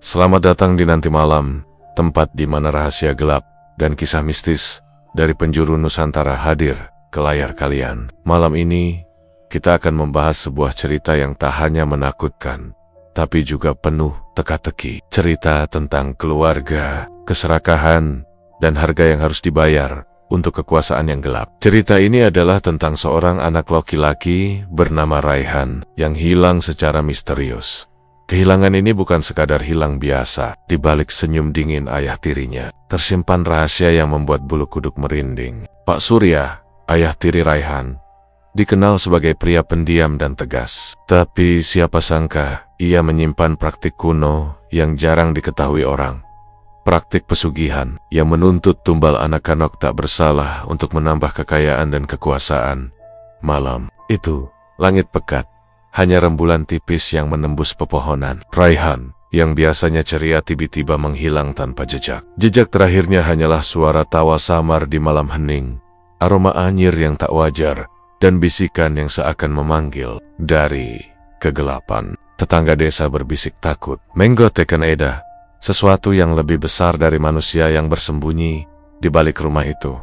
Selamat datang di Nanti Malam, tempat di mana rahasia gelap dan kisah mistis dari penjuru Nusantara hadir ke layar kalian. Malam ini, kita akan membahas sebuah cerita yang tak hanya menakutkan, tapi juga penuh teka-teki. Cerita tentang keluarga, keserakahan, dan harga yang harus dibayar untuk kekuasaan yang gelap. Cerita ini adalah tentang seorang anak laki-laki bernama Raihan yang hilang secara misterius. Kehilangan ini bukan sekadar hilang biasa. Di balik senyum dingin ayah tirinya, tersimpan rahasia yang membuat bulu kuduk merinding. Pak Surya, ayah tiri Raihan, dikenal sebagai pria pendiam dan tegas. Tapi siapa sangka, ia menyimpan praktik kuno yang jarang diketahui orang. Praktik pesugihan yang menuntut tumbal anak-anak tak bersalah untuk menambah kekayaan dan kekuasaan. Malam itu, langit pekat. Hanya rembulan tipis yang menembus pepohonan. Raihan, yang biasanya ceria tiba-tiba menghilang tanpa jejak. Jejak terakhirnya hanyalah suara tawa samar di malam hening, aroma anyir yang tak wajar, dan bisikan yang seakan memanggil dari kegelapan. Tetangga desa berbisik takut. Menggotekan Eda, sesuatu yang lebih besar dari manusia yang bersembunyi di balik rumah itu.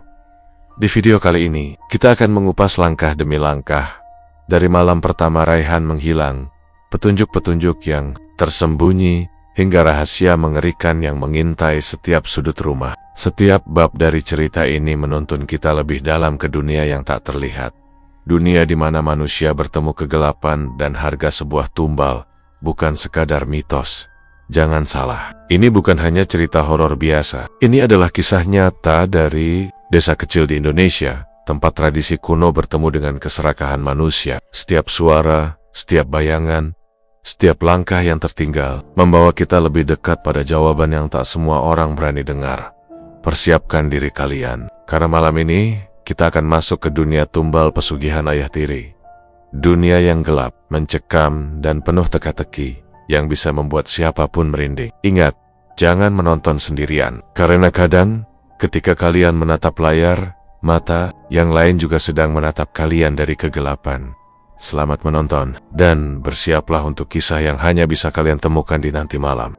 Di video kali ini, kita akan mengupas langkah demi langkah dari malam pertama Raihan menghilang, petunjuk-petunjuk yang tersembunyi, hingga rahasia mengerikan yang mengintai setiap sudut rumah. Setiap bab dari cerita ini menuntun kita lebih dalam ke dunia yang tak terlihat. Dunia di mana manusia bertemu kegelapan dan harga sebuah tumbal, bukan sekadar mitos. Jangan salah, ini bukan hanya cerita horor biasa. Ini adalah kisah nyata dari desa kecil di Indonesia, tempat tradisi kuno bertemu dengan keserakahan manusia. Setiap suara, setiap bayangan, setiap langkah yang tertinggal membawa kita lebih dekat pada jawaban yang tak semua orang berani dengar. Persiapkan diri kalian, karena malam ini kita akan masuk ke dunia tumbal pesugihan ayah tiri. Dunia yang gelap, mencekam, dan penuh teka-teki yang bisa membuat siapapun merinding. Ingat, jangan menonton sendirian, karena kadang ketika kalian menatap layar, mata yang lain juga sedang menatap kalian dari kegelapan. Selamat menonton, dan bersiaplah untuk kisah yang hanya bisa kalian temukan di Nanti Malam.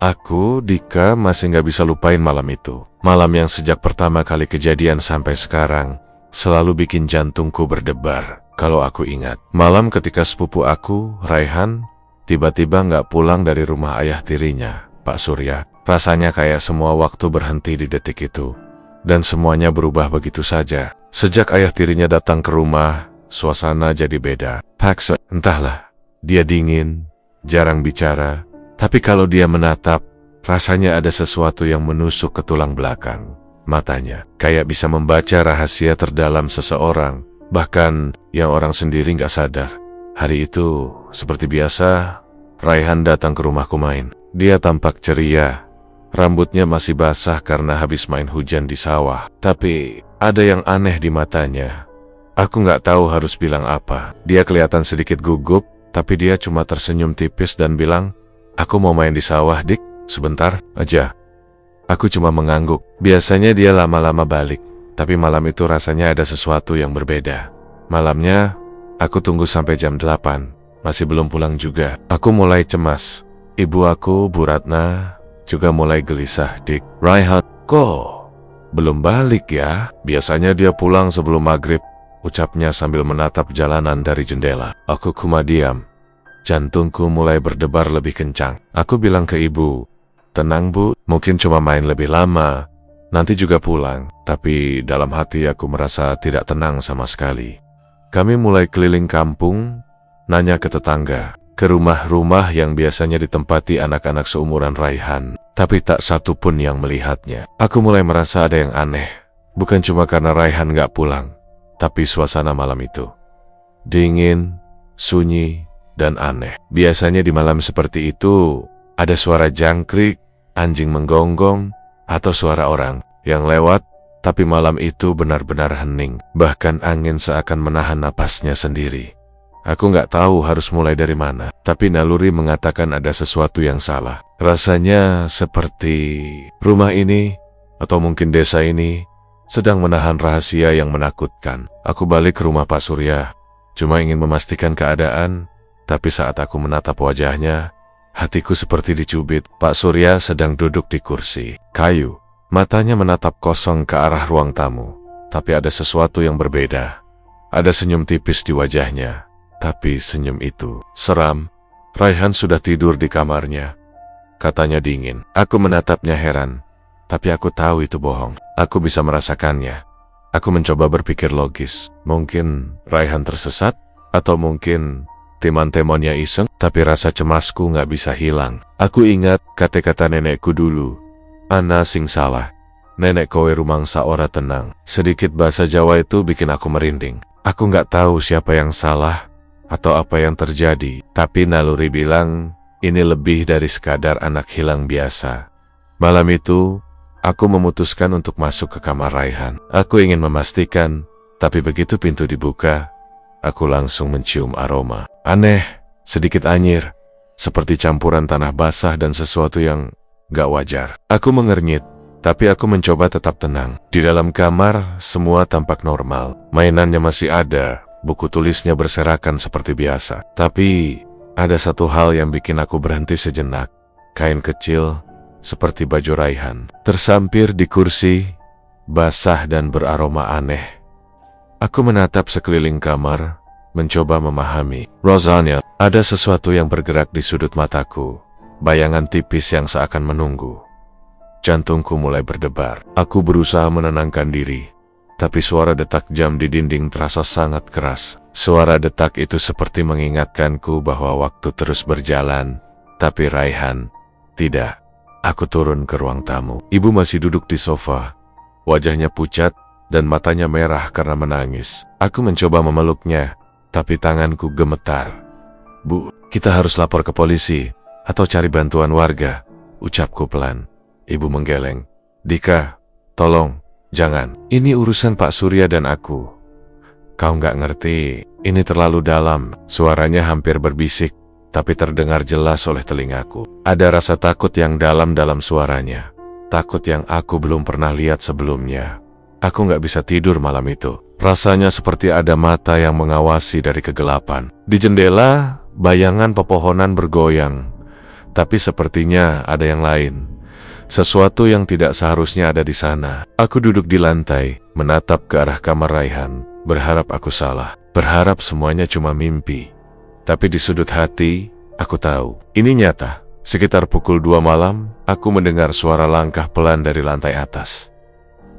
Aku, Dika, masih gak bisa lupain malam itu. Malam yang sejak pertama kali kejadian sampai sekarang selalu bikin jantungku berdebar. Kalau aku ingat, malam ketika sepupu aku, Raihan, tiba-tiba gak pulang dari rumah ayah tirinya, Pak Surya. Rasanya kayak semua waktu berhenti di detik itu. Dan semuanya berubah begitu saja. Sejak ayah tirinya datang ke rumah, suasana jadi beda. Paksa, entahlah, dia dingin, jarang bicara. Tapi kalau dia menatap, rasanya ada sesuatu yang menusuk ke tulang belakang. Matanya kayak bisa membaca rahasia terdalam seseorang, bahkan yang orang sendiri gak sadar. Hari itu, seperti biasa, Raihan datang ke rumahku main. Dia tampak ceria. Rambutnya masih basah karena habis main hujan di sawah. Tapi ada yang aneh di matanya. Aku gak tahu harus bilang apa. Dia kelihatan sedikit gugup, tapi dia cuma tersenyum tipis dan bilang, "Aku mau main di sawah, Dik, sebentar aja." Aku cuma mengangguk. Biasanya dia lama-lama balik, tapi malam itu rasanya ada sesuatu yang berbeda. Malamnya, aku tunggu sampai jam 8. Masih belum pulang juga. Aku mulai cemas. Ibu aku, Bu Ratna, juga mulai gelisah. "Dik, Raihan, kok belum balik ya? Biasanya dia pulang sebelum maghrib," ucapnya sambil menatap jalanan dari jendela. Aku cuma diam. Jantungku mulai berdebar lebih kencang. Aku bilang ke ibu, "Tenang Bu, mungkin cuma main lebih lama, nanti juga pulang." Tapi dalam hati aku merasa tidak tenang sama sekali. Kami mulai keliling kampung, nanya ke tetangga, ke rumah-rumah yang biasanya ditempati anak-anak seumuran Raihan, tapi tak satu pun yang melihatnya. Aku mulai merasa ada yang aneh, bukan cuma karena Raihan gak pulang, tapi suasana malam itu. Dingin, sunyi, dan aneh. Biasanya di malam seperti itu, ada suara jangkrik, anjing menggonggong, atau suara orang yang lewat, tapi malam itu benar-benar hening. Bahkan angin seakan menahan napasnya sendiri. Aku gak tahu harus mulai dari mana, tapi naluri mengatakan ada sesuatu yang salah. Rasanya seperti rumah ini, atau mungkin desa ini, sedang menahan rahasia yang menakutkan. Aku balik ke rumah Pak Surya, cuma ingin memastikan keadaan, Tapi saat aku menatap wajahnya, hatiku seperti dicubit. Pak Surya sedang duduk di kursi kayu. Matanya menatap kosong ke arah ruang tamu. Tapi ada sesuatu yang berbeda. Ada senyum tipis di wajahnya. Tapi senyum itu seram. Raihan sudah tidur di kamarnya. Katanya dingin. Aku menatapnya heran. Tapi aku tahu itu bohong. Aku bisa merasakannya. Aku mencoba berpikir logis. Mungkin Raihan tersesat? Atau mungkin teman-temannya iseng? Tapi rasa cemasku gak bisa hilang. Aku ingat kata-kata nenekku dulu. Ana sing salah. Nenek kowe rumangsa ora tenang. Sedikit bahasa Jawa itu bikin aku merinding. Aku gak tahu siapa yang salah atau apa yang terjadi. Tapi naluri bilang ini lebih dari sekadar anak hilang biasa. Malam itu, aku memutuskan untuk masuk ke kamar Raihan. Aku ingin memastikan, tapi begitu pintu dibuka, aku langsung mencium aroma. Aneh, sedikit anyir, seperti campuran tanah basah dan sesuatu yang gak wajar. Aku mengernyit, tapi aku mencoba tetap tenang. Di dalam kamar, semua tampak normal. Mainannya masih ada, buku tulisnya berserakan seperti biasa. Tapi, ada satu hal yang bikin aku berhenti sejenak. Kain kecil, seperti baju Raihan, tersampir di kursi, basah dan beraroma aneh. Aku menatap sekeliling kamar, mencoba memahami. Rosanna, ada sesuatu yang bergerak di sudut mataku. Bayangan tipis yang seakan menunggu. Jantungku mulai berdebar. Aku berusaha menenangkan diri. Tapi suara detak jam di dinding terasa sangat keras. Suara detak itu seperti mengingatkanku bahwa waktu terus berjalan. Tapi Raihan, tidak. Aku turun ke ruang tamu. Ibu masih duduk di sofa. Wajahnya pucat dan matanya merah karena menangis. Aku mencoba memeluknya, tapi tanganku gemetar. Bu, kita harus lapor ke polisi atau cari bantuan warga, ucapku pelan. Ibu menggeleng. Dika, tolong, jangan. Ini urusan Pak Surya dan aku. Kau nggak ngerti, ini terlalu dalam. Suaranya hampir berbisik, tapi terdengar jelas oleh telingaku. Ada rasa takut yang dalam suaranya. Takut yang aku belum pernah lihat sebelumnya. Aku nggak bisa tidur malam itu. Rasanya seperti ada mata yang mengawasi dari kegelapan. Di jendela, bayangan pepohonan bergoyang. Tapi sepertinya ada yang lain. Sesuatu yang tidak seharusnya ada di sana. Aku duduk di lantai, menatap ke arah kamar Raihan. Berharap aku salah. Berharap semuanya cuma mimpi. Tapi di sudut hati, aku tahu, ini nyata. Sekitar pukul 2 malam, aku mendengar suara langkah pelan dari lantai atas.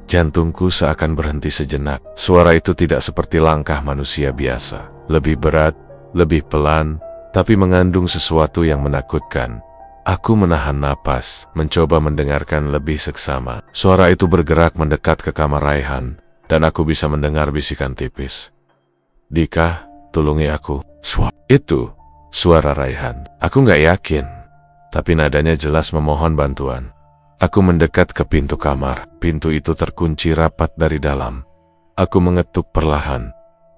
Jantungku seakan berhenti sejenak. Suara itu tidak seperti langkah manusia biasa. Lebih berat, lebih pelan, tapi mengandung sesuatu yang menakutkan. Aku menahan napas, mencoba mendengarkan lebih seksama. Suara itu bergerak mendekat ke kamar Raihan, dan aku bisa mendengar bisikan tipis. Dika, tulungi aku. Itu suara Raihan. Aku nggak yakin, tapi nadanya jelas memohon bantuan. Aku mendekat ke pintu kamar. Pintu itu terkunci rapat dari dalam. Aku mengetuk perlahan.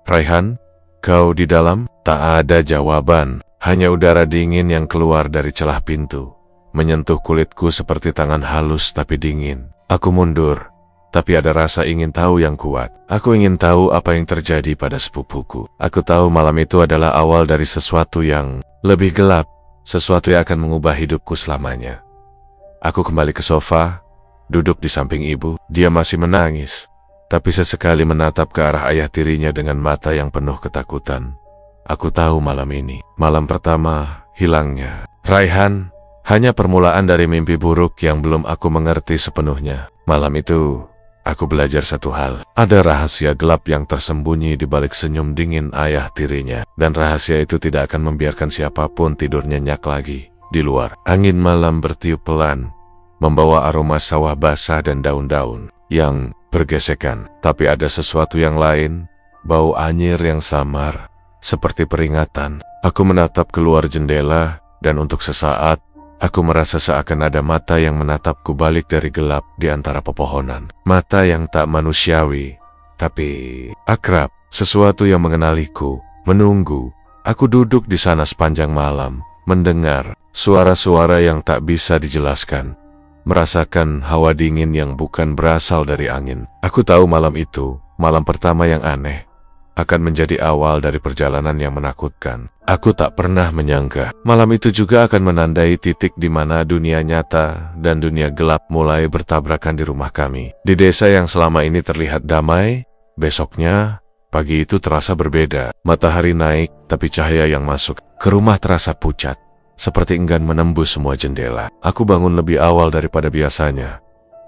Raihan, kau di dalam? Tak ada jawaban, hanya udara dingin yang keluar dari celah pintu, menyentuh kulitku seperti tangan halus tapi dingin. Aku mundur. Tapi ada rasa ingin tahu yang kuat. Aku ingin tahu apa yang terjadi pada sepupuku. Aku tahu malam itu adalah awal dari sesuatu yang lebih gelap. Sesuatu yang akan mengubah hidupku selamanya. Aku kembali ke sofa, duduk di samping ibu. Dia masih menangis, tapi sesekali menatap ke arah ayah tirinya dengan mata yang penuh ketakutan. Aku tahu malam ini, malam pertama hilangnya Raihan, hanya permulaan dari mimpi buruk yang belum aku mengerti sepenuhnya. Malam itu, aku belajar satu hal. Ada rahasia gelap yang tersembunyi di balik senyum dingin ayah tirinya. Dan rahasia itu tidak akan membiarkan siapapun tidur nyenyak lagi. Di luar, angin malam bertiup pelan, membawa aroma sawah basah dan daun-daun yang bergesekan. Tapi ada sesuatu yang lain, bau anyir yang samar, seperti peringatan. Aku menatap keluar jendela, dan untuk sesaat, aku merasa seakan ada mata yang menatapku balik dari gelap di antara pepohonan. Mata yang tak manusiawi, tapi akrab. Sesuatu yang mengenaliku, menunggu. Aku duduk di sana sepanjang malam, mendengar suara-suara yang tak bisa dijelaskan. Merasakan hawa dingin yang bukan berasal dari angin. Aku tahu malam itu, malam pertama yang aneh. akan menjadi awal dari perjalanan yang menakutkan. Aku tak pernah menyangka malam itu juga akan menandai titik di mana dunia nyata dan dunia gelap mulai bertabrakan di rumah kami. Di desa yang selama ini terlihat damai, besoknya pagi itu terasa berbeda. Matahari naik, tapi cahaya yang masuk ke rumah terasa pucat, seperti enggan menembus semua jendela. Aku bangun lebih awal daripada biasanya,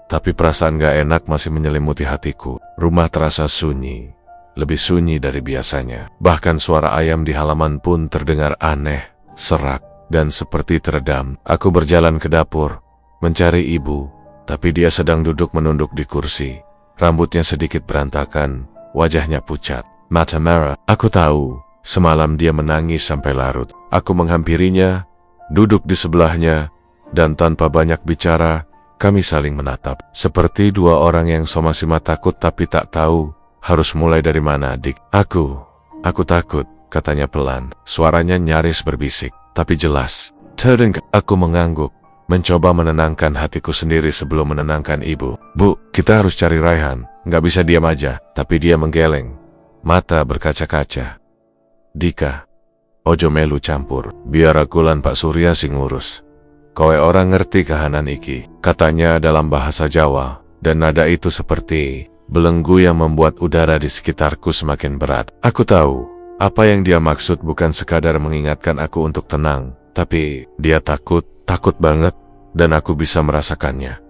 tapi perasaan gak enak masih menyelimuti hatiku. Rumah terasa sunyi, lebih sunyi dari biasanya. Bahkan suara ayam di halaman pun terdengar aneh, serak, dan seperti teredam. Aku berjalan ke dapur, mencari ibu, tapi dia sedang duduk menunduk di kursi. Rambutnya sedikit berantakan, wajahnya pucat, mata merah. Aku tahu, semalam dia menangis sampai larut. Aku menghampirinya, duduk di sebelahnya, dan tanpa banyak bicara, kami saling menatap. Seperti dua orang yang sama-sama takut tapi tak tahu harus mulai dari mana, Dik. Aku takut, katanya pelan. Suaranya nyaris berbisik, tapi jelas. Aku mengangguk, mencoba menenangkan hatiku sendiri sebelum menenangkan ibu. Bu, kita harus cari Raihan, nggak bisa diam aja. Tapi dia menggeleng, mata berkaca-kaca. Dika, ojo melu campur, biar aku lan Pak Surya sing ngurus. Kowe orang ngerti kahanan iki, katanya dalam bahasa Jawa, dan nada itu seperti belenggu yang membuat udara di sekitarku semakin berat. Aku tahu, apa yang dia maksud bukan sekadar mengingatkan aku untuk tenang, tapi dia takut banget, dan aku bisa merasakannya.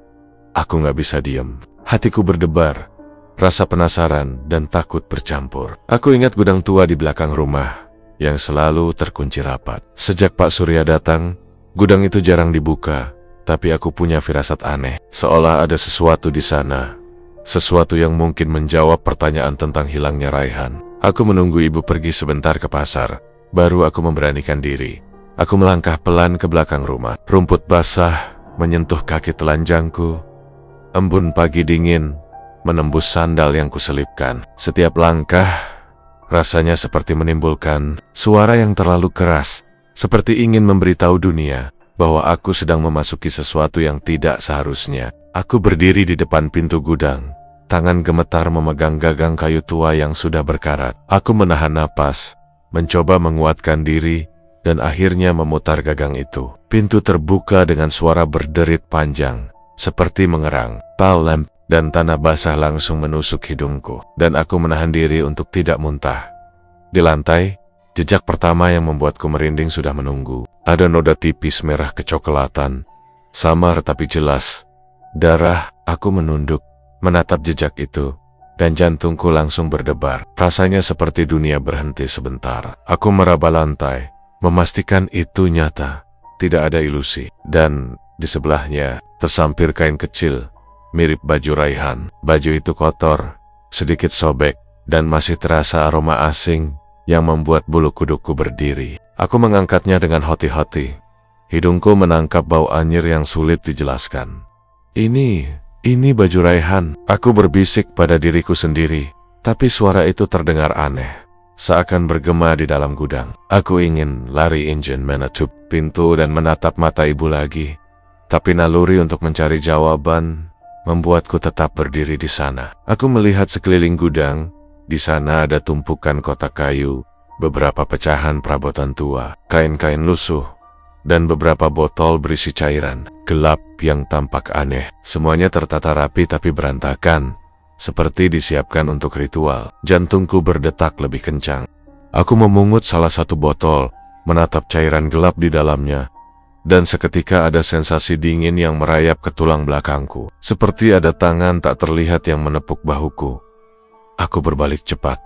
Aku gak bisa diem. Hatiku berdebar, rasa penasaran dan takut bercampur. Aku ingat gudang tua di belakang rumah, yang selalu terkunci rapat. Sejak Pak Surya datang, gudang itu jarang dibuka, tapi aku punya firasat aneh, seolah ada sesuatu di sana. Sesuatu yang mungkin menjawab pertanyaan tentang hilangnya Raihan. Aku menunggu ibu pergi sebentar ke pasar, baru aku memberanikan diri. Aku melangkah pelan ke belakang rumah. Rumput basah menyentuh kaki telanjangku. Embun pagi dingin menembus sandal yang kuselipkan. Setiap langkah rasanya seperti menimbulkan suara yang terlalu keras, seperti ingin memberitahu dunia bahwa aku sedang memasuki sesuatu yang tidak seharusnya. Aku berdiri di depan pintu gudang, tangan gemetar memegang gagang kayu tua yang sudah berkarat. Aku menahan napas, mencoba menguatkan diri, dan akhirnya memutar gagang itu. Pintu terbuka dengan suara berderit panjang, seperti mengerang. Lamp dan tanah basah langsung menusuk hidungku, dan aku menahan diri untuk tidak muntah. Di lantai, jejak pertama yang membuatku merinding sudah menunggu. Ada noda tipis merah kecoklatan, samar tapi jelas. Darah. Aku menunduk, menatap jejak itu, dan jantungku langsung berdebar. Rasanya seperti dunia berhenti sebentar. Aku meraba lantai, memastikan itu nyata, tidak ada ilusi. Dan di sebelahnya, tersampir kain kecil, mirip baju Raihan. Baju itu kotor, sedikit sobek, dan masih terasa aroma asing yang membuat bulu kudukku berdiri. Aku mengangkatnya dengan hati-hati. Hidungku menangkap bau anyir yang sulit dijelaskan. Ini baju Raihan. Aku berbisik pada diriku sendiri, tapi suara itu terdengar aneh, seakan bergema di dalam gudang. Aku ingin lari ingin menutup pintu dan menatap mata ibu lagi, tapi naluri untuk mencari jawaban membuatku tetap berdiri di sana. Aku melihat sekeliling gudang. Di sana ada tumpukan kotak kayu, beberapa pecahan perabotan tua, kain-kain lusuh, dan beberapa botol berisi cairan gelap yang tampak aneh. Semuanya tertata rapi tapi berantakan, seperti disiapkan untuk ritual. Jantungku berdetak lebih kencang. Aku memungut salah satu botol, menatap cairan gelap di dalamnya, dan seketika ada sensasi dingin yang merayap ke tulang belakangku, seperti ada tangan tak terlihat yang menepuk bahuku. Aku berbalik cepat,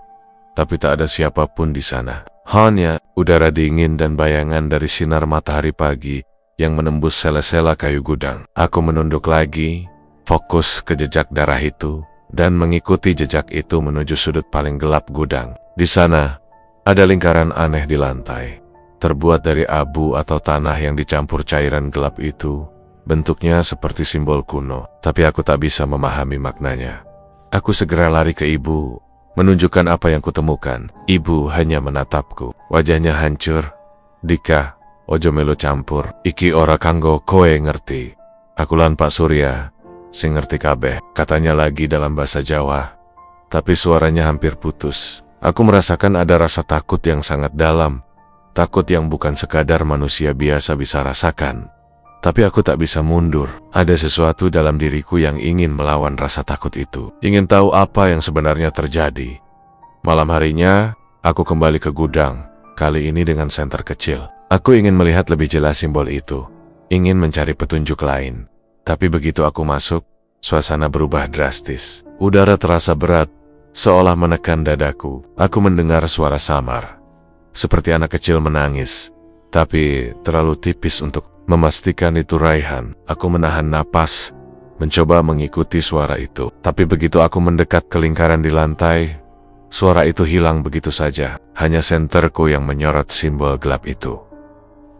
tapi tak ada siapapun di sana. Hanya udara dingin dan bayangan dari sinar matahari pagi yang menembus sela-sela kayu gudang. Aku menunduk lagi, fokus ke jejak darah itu, dan mengikuti jejak itu menuju sudut paling gelap gudang. Di sana, ada lingkaran aneh di lantai, terbuat dari abu atau tanah yang dicampur cairan gelap itu. Bentuknya seperti simbol kuno, tapi aku tak bisa memahami maknanya. Aku segera lari ke ibu, menunjukkan apa yang kutemukan. Ibu hanya menatapku, wajahnya hancur. Dika, ojo melu campur, iki ora kanggo kowe ngerti. Aku lan Pak Surya, sing ngerti kabeh, katanya lagi dalam bahasa Jawa, tapi suaranya hampir putus. Aku merasakan ada rasa takut yang sangat dalam. Takut yang bukan sekadar manusia biasa bisa rasakan. Tapi aku tak bisa mundur. Ada sesuatu dalam diriku yang ingin melawan rasa takut itu. Ingin tahu apa yang sebenarnya terjadi. Malam harinya, aku kembali ke gudang. Kali ini dengan senter kecil. Aku ingin melihat lebih jelas simbol itu. Ingin mencari petunjuk lain. Tapi begitu aku masuk, suasana berubah drastis. Udara terasa berat, seolah menekan dadaku. Aku mendengar suara samar. Seperti anak kecil menangis. Tapi terlalu tipis untuk memastikan itu Raihan. Aku menahan napas, mencoba mengikuti suara itu. Tapi begitu aku mendekat ke lingkaran di lantai, suara itu hilang begitu saja. Hanya senterku yang menyorot simbol gelap itu.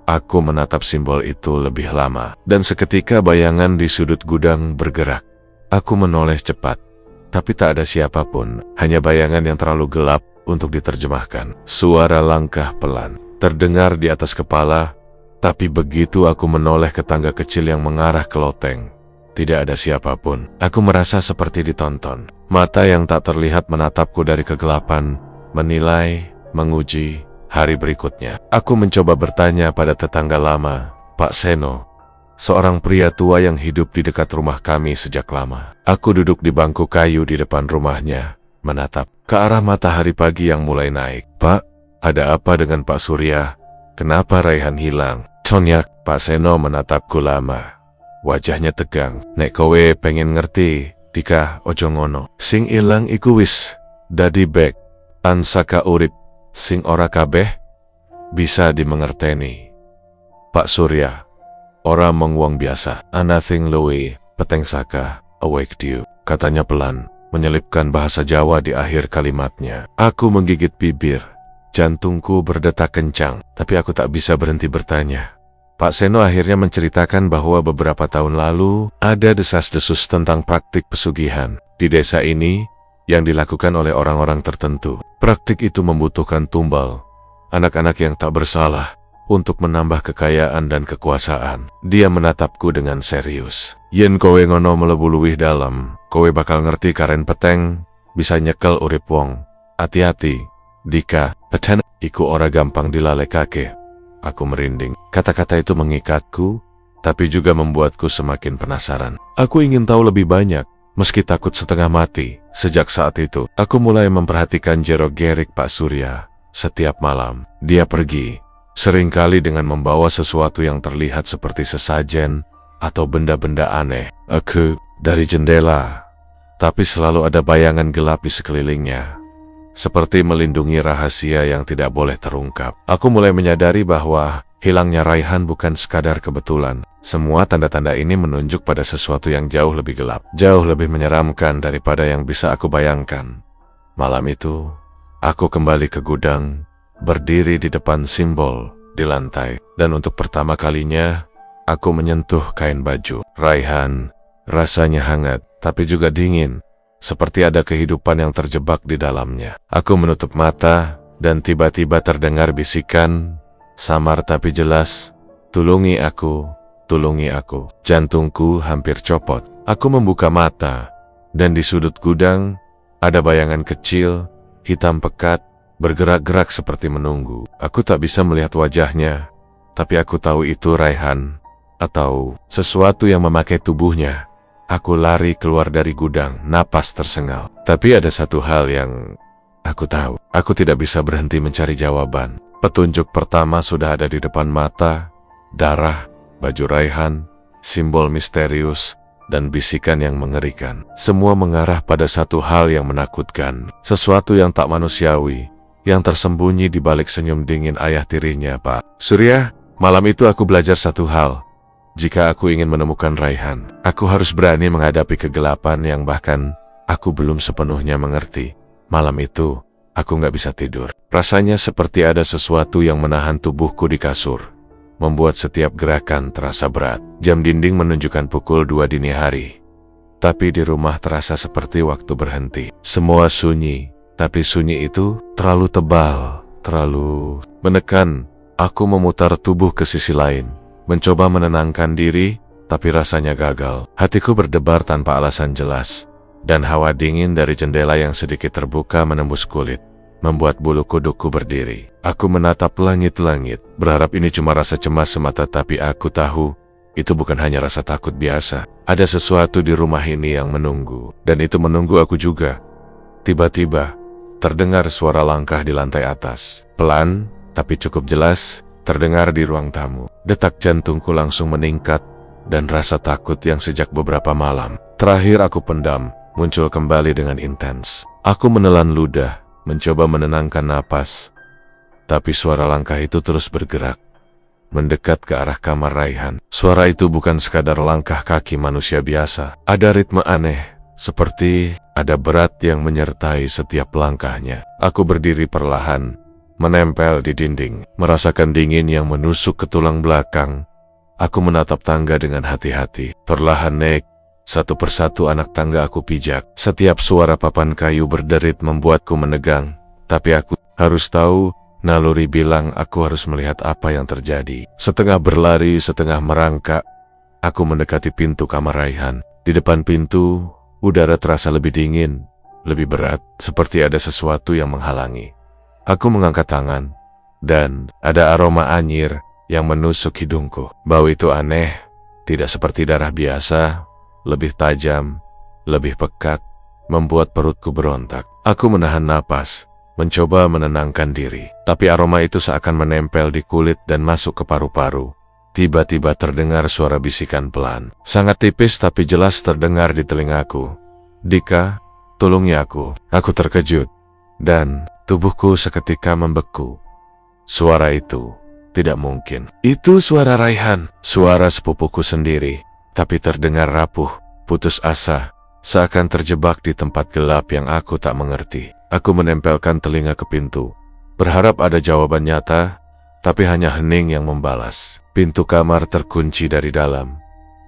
Aku menatap simbol itu lebih lama, dan seketika bayangan di sudut gudang bergerak. Aku menoleh cepat, tapi tak ada siapapun, hanya bayangan yang terlalu gelap untuk diterjemahkan. Suara langkah pelan terdengar di atas kepala, tapi begitu aku menoleh ke tangga kecil yang mengarah ke loteng, tidak ada siapapun. Aku merasa seperti ditonton. Mata yang tak terlihat menatapku dari kegelapan, menilai, menguji hari berikutnya. Aku mencoba bertanya pada tetangga lama, Pak Seno, seorang pria tua yang hidup di dekat rumah kami sejak lama. Aku duduk di bangku kayu di depan rumahnya, menatap ke arah matahari pagi yang mulai naik. Pak, ada apa dengan Pak Surya? Kenapa Raihan hilang? Conyak, Pak Seno menatapku lama. Wajahnya tegang. Nek kowe pengen ngerti, dikah ojo ngono. Sing ilang iku wis dadi bek. Ansaka urip, sing ora kabeh bisa dimengerteni. Pak Surya, ora mung wong biasa. Nothing luwe, peteng saka, awake you. Katanya pelan, menyelipkan bahasa Jawa di akhir kalimatnya. Aku menggigit bibir. Jantungku berdetak kencang, tapi aku tak bisa berhenti bertanya. Pak Seno akhirnya menceritakan bahwa beberapa tahun lalu ada desas-desus tentang praktik pesugihan di desa ini yang dilakukan oleh orang-orang tertentu. Praktik itu membutuhkan tumbal, anak-anak yang tak bersalah, untuk menambah kekayaan dan kekuasaan. Dia menatapku dengan serius. Yen kowe ngono mlebu luwih dalam, kowe bakal ngerti karen peteng bisa nyekel urip wong. Hati-hati, Dika, peten iku ora gampang dilalekake. Aku merinding. Kata-kata itu mengikatku, tapi juga membuatku semakin penasaran. Aku ingin tahu lebih banyak, meski takut setengah mati. Sejak saat itu, aku mulai memperhatikan jerogerik Pak Surya. Setiap malam, dia pergi, seringkali dengan membawa sesuatu yang terlihat seperti sesajen atau benda-benda aneh. Aku dari jendela, tapi selalu ada bayangan gelap di sekelilingnya. Seperti melindungi rahasia yang tidak boleh terungkap. Aku mulai menyadari bahwa hilangnya Raihan bukan sekadar kebetulan. Semua tanda-tanda ini menunjuk pada sesuatu yang jauh lebih gelap, jauh lebih menyeramkan daripada yang bisa aku bayangkan. Malam itu, aku kembali ke gudang, berdiri di depan simbol di lantai, dan untuk pertama kalinya, aku menyentuh kain baju. Raihan, rasanya hangat, tapi juga dingin. Seperti ada kehidupan yang terjebak di dalamnya. Aku menutup mata, dan tiba-tiba terdengar bisikan, samar tapi jelas, "Tulungi aku, tulungi aku." Jantungku hampir copot. Aku membuka mata, dan di sudut gudang, ada bayangan kecil, hitam pekat, bergerak-gerak seperti menunggu. Aku tak bisa melihat wajahnya, tapi aku tahu itu Raihan, atau sesuatu yang memakai tubuhnya. Aku lari keluar dari gudang, napas tersengal. Tapi ada satu hal yang aku tahu. Aku tidak bisa berhenti mencari jawaban. Petunjuk pertama sudah ada di depan mata. Darah, baju Raihan, simbol misterius, dan bisikan yang mengerikan. Semua mengarah pada satu hal yang menakutkan. Sesuatu yang tak manusiawi, yang tersembunyi di balik senyum dingin ayah tirinya, Pak Surya. Malam itu aku belajar satu hal. Jika aku ingin menemukan Raihan, aku harus berani menghadapi kegelapan yang bahkan aku belum sepenuhnya mengerti. Malam itu, aku gak bisa tidur. Rasanya seperti ada sesuatu yang menahan tubuhku di kasur, membuat setiap gerakan terasa berat. Jam dinding menunjukkan pukul 2 dini hari. Tapi di rumah terasa seperti waktu berhenti. Semua sunyi, tapi sunyi itu terlalu tebal, terlalu menekan. Aku memutar tubuh ke sisi lain, mencoba menenangkan diri, tapi rasanya gagal. Hatiku berdebar tanpa alasan jelas, dan hawa dingin dari jendela yang sedikit terbuka menembus kulit. membuat bulu kudukku berdiri. Aku menatap langit-langit, berharap ini cuma rasa cemas semata, tapi aku tahu itu bukan hanya rasa takut biasa. Ada sesuatu di rumah ini yang menunggu, dan itu menunggu aku juga. Tiba-tiba, terdengar suara langkah di lantai atas. Pelan, tapi cukup jelas, terdengar di ruang tamu. Detak jantungku langsung meningkat, dan rasa takut yang sejak beberapa malam terakhir aku pendam muncul kembali dengan intens. Aku menelan ludah, mencoba menenangkan napas, tapi suara langkah itu terus bergerak, mendekat ke arah kamar Raihan. Suara itu bukan sekadar langkah kaki manusia biasa. Ada ritme aneh, seperti ada berat yang menyertai setiap langkahnya. Aku berdiri perlahan, menempel di dinding, merasakan dingin yang menusuk ke tulang belakang. Aku menatap tangga dengan hati-hati, perlahan naik. Satu persatu anak tangga aku pijak. Setiap suara papan kayu berderit membuatku menegang. Tapi aku harus tahu, naluri bilang aku harus melihat apa yang terjadi. Setengah berlari, setengah merangkak, aku mendekati pintu kamar Raihan. Di depan pintu, udara terasa lebih dingin, lebih berat, seperti ada sesuatu yang menghalangi. Aku mengangkat tangan, dan ada aroma anyir yang menusuk hidungku. Bau itu aneh, tidak seperti darah biasa, lebih tajam, lebih pekat, membuat perutku berontak. Aku menahan napas, mencoba menenangkan diri. Tapi aroma itu seakan menempel di kulit dan masuk ke paru-paru. Tiba-tiba terdengar suara bisikan pelan. Sangat tipis tapi jelas terdengar di telingaku. "Dika, tolongi aku." Aku terkejut, dan tubuhku seketika membeku. Suara itu tidak mungkin. Itu suara Raihan, suara sepupuku sendiri. Tapi terdengar rapuh, putus asa, seakan terjebak di tempat gelap yang aku tak mengerti. Aku menempelkan telinga ke pintu, berharap ada jawaban nyata, tapi hanya hening yang membalas. Pintu kamar terkunci dari dalam.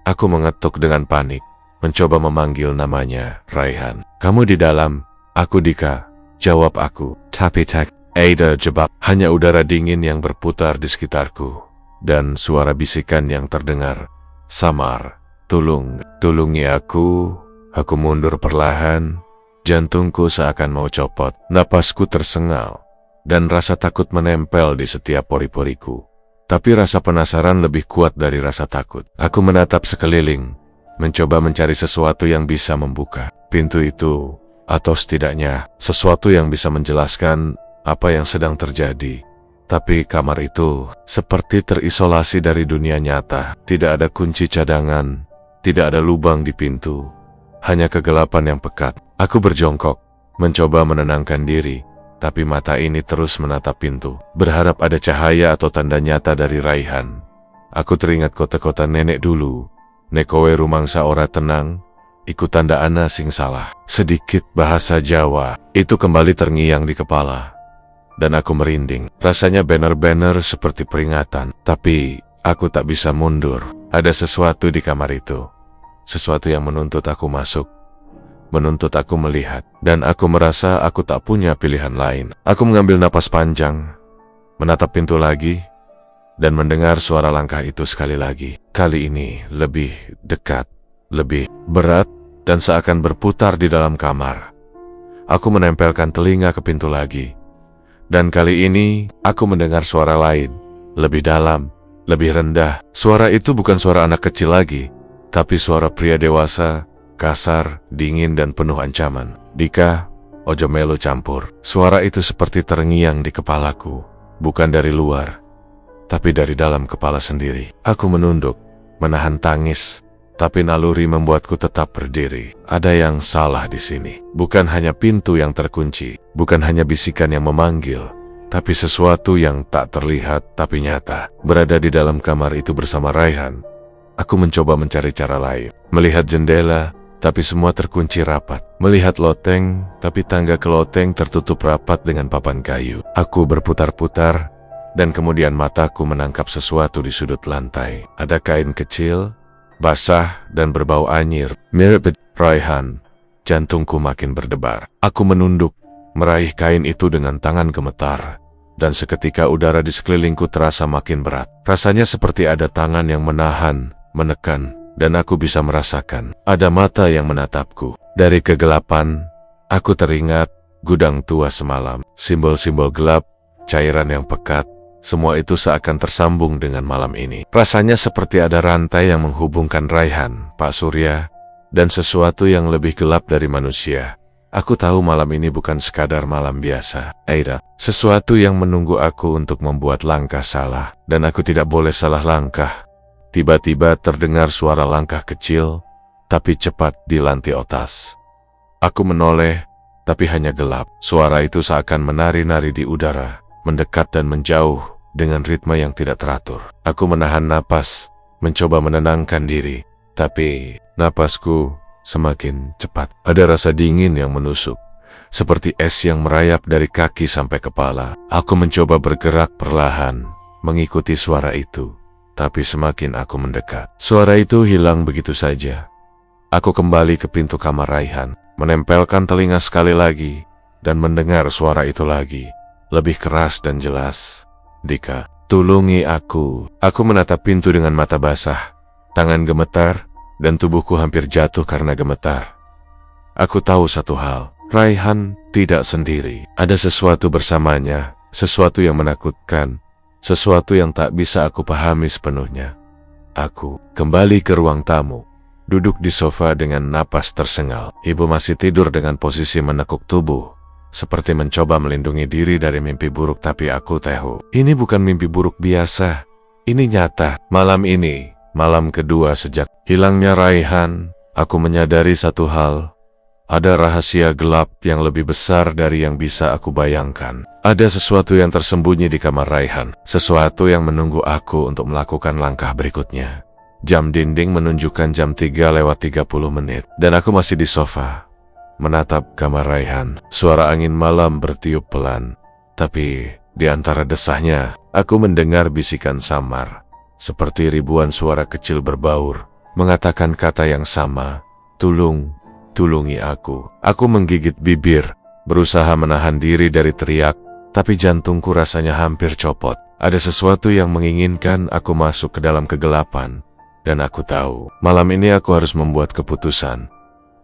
Aku mengetuk dengan panik, mencoba memanggil namanya, "Raihan, kamu di dalam?" "Aku Dika," jawab aku. Tapi tak ada jawab, hanya udara dingin yang berputar di sekitarku, dan suara bisikan yang terdengar samar. Tulungi aku." Aku mundur perlahan, jantungku seakan mau copot, napasku tersengal, dan rasa takut menempel di setiap pori-poriku. Tapi rasa penasaran lebih kuat dari rasa takut. Aku menatap sekeliling, mencoba mencari sesuatu yang bisa membuka pintu itu, atau setidaknya sesuatu yang bisa menjelaskan apa yang sedang terjadi. Tapi kamar itu seperti terisolasi dari dunia nyata. Tidak ada kunci cadangan, tidak ada lubang di pintu, hanya kegelapan yang pekat. Aku berjongkok, mencoba menenangkan diri, tapi mata ini terus menatap pintu, berharap ada cahaya atau tanda nyata dari Raihan. Aku teringat kota-kota nenek dulu, "Nekowe rumangsa ora tenang, iku tanda ana sing salah." Sedikit bahasa Jawa itu kembali terngiang di kepala, dan aku merinding. Rasanya benar-benar seperti peringatan, tapi aku tak bisa mundur. Ada sesuatu di kamar itu, sesuatu yang menuntut aku masuk, menuntut aku melihat, dan aku merasa aku tak punya pilihan lain. Aku mengambil napas panjang, menatap pintu lagi, dan mendengar suara langkah itu sekali lagi. Kali ini lebih dekat, lebih berat, dan seakan berputar di dalam kamar. Aku menempelkan telinga ke pintu lagi, dan kali ini aku mendengar suara lain, lebih dalam, lebih rendah. Suara itu bukan suara anak kecil lagi, tapi suara pria dewasa, kasar, dingin, dan penuh ancaman. "Dika, ojo melu campur." Suara itu seperti terngiang di kepalaku, bukan dari luar, tapi dari dalam kepala sendiri. Aku menunduk, menahan tangis, tapi naluri membuatku tetap berdiri. Ada yang salah di sini. Bukan hanya pintu yang terkunci, bukan hanya bisikan yang memanggil, tapi sesuatu yang tak terlihat tapi nyata. Berada di dalam kamar itu bersama Raihan, aku mencoba mencari cara lain. Melihat jendela, tapi semua terkunci rapat. Melihat loteng, tapi tangga ke loteng tertutup rapat dengan papan kayu. Aku berputar-putar, dan kemudian mataku menangkap sesuatu di sudut lantai. Ada kain kecil, basah, dan berbau anyir. Mirip Raihan. Jantungku makin berdebar. Aku menunduk, meraih kain itu dengan tangan gemetar, dan seketika udara di sekelilingku terasa makin berat. Rasanya seperti ada tangan yang menahan, menekan, dan aku bisa merasakan ada mata yang menatapku. Dari kegelapan, aku teringat gudang tua semalam, simbol-simbol gelap, cairan yang pekat, semua itu seakan tersambung dengan malam ini. Rasanya seperti ada rantai yang menghubungkan Raihan, Pak Surya, dan sesuatu yang lebih gelap dari manusia. Aku tahu malam ini bukan sekadar malam biasa, Aida. Sesuatu yang menunggu aku untuk membuat langkah salah, dan aku tidak boleh salah langkah. Tiba-tiba terdengar suara langkah kecil, tapi cepat di lantai atas. Aku menoleh, tapi hanya gelap. Suara itu seakan menari-nari di udara, mendekat dan menjauh dengan ritme yang tidak teratur. Aku menahan napas, mencoba menenangkan diri, tapi napasku semakin cepat. Ada rasa dingin yang menusuk, seperti es yang merayap dari kaki sampai kepala. Aku mencoba bergerak perlahan, mengikuti suara itu, tapi semakin aku mendekat, suara itu hilang begitu saja. Aku kembali ke pintu kamar Raihan, menempelkan telinga sekali lagi, dan mendengar suara itu lagi, lebih keras dan jelas. Dika, tulungi aku. Aku menatap pintu dengan mata basah, tangan gemetar, dan tubuhku hampir jatuh karena gemetar. Aku tahu satu hal, Raihan tidak sendiri. Ada sesuatu bersamanya, sesuatu yang menakutkan, sesuatu yang tak bisa aku pahami sepenuhnya. Aku kembali ke ruang tamu, duduk di sofa dengan napas tersengal. Ibu masih tidur dengan posisi menekuk tubuh, seperti mencoba melindungi diri dari mimpi buruk, tapi aku tahu ini bukan mimpi buruk biasa. Ini nyata. Malam ini, malam kedua sejak hilangnya Raihan, aku menyadari satu hal. Ada rahasia gelap yang lebih besar dari yang bisa aku bayangkan. Ada sesuatu yang tersembunyi di kamar Raihan, sesuatu yang menunggu aku untuk melakukan langkah berikutnya. Jam dinding menunjukkan jam 3:30, dan aku masih di sofa, menatap kamar Raihan. Suara angin malam bertiup pelan, tapi di antara desahnya, aku mendengar bisikan samar, seperti ribuan suara kecil berbaur, mengatakan kata yang sama, tulungi aku. Aku menggigit bibir, berusaha menahan diri dari teriak, tapi jantungku rasanya hampir copot. Ada sesuatu yang menginginkan aku masuk ke dalam kegelapan, dan aku tahu, malam ini aku harus membuat keputusan.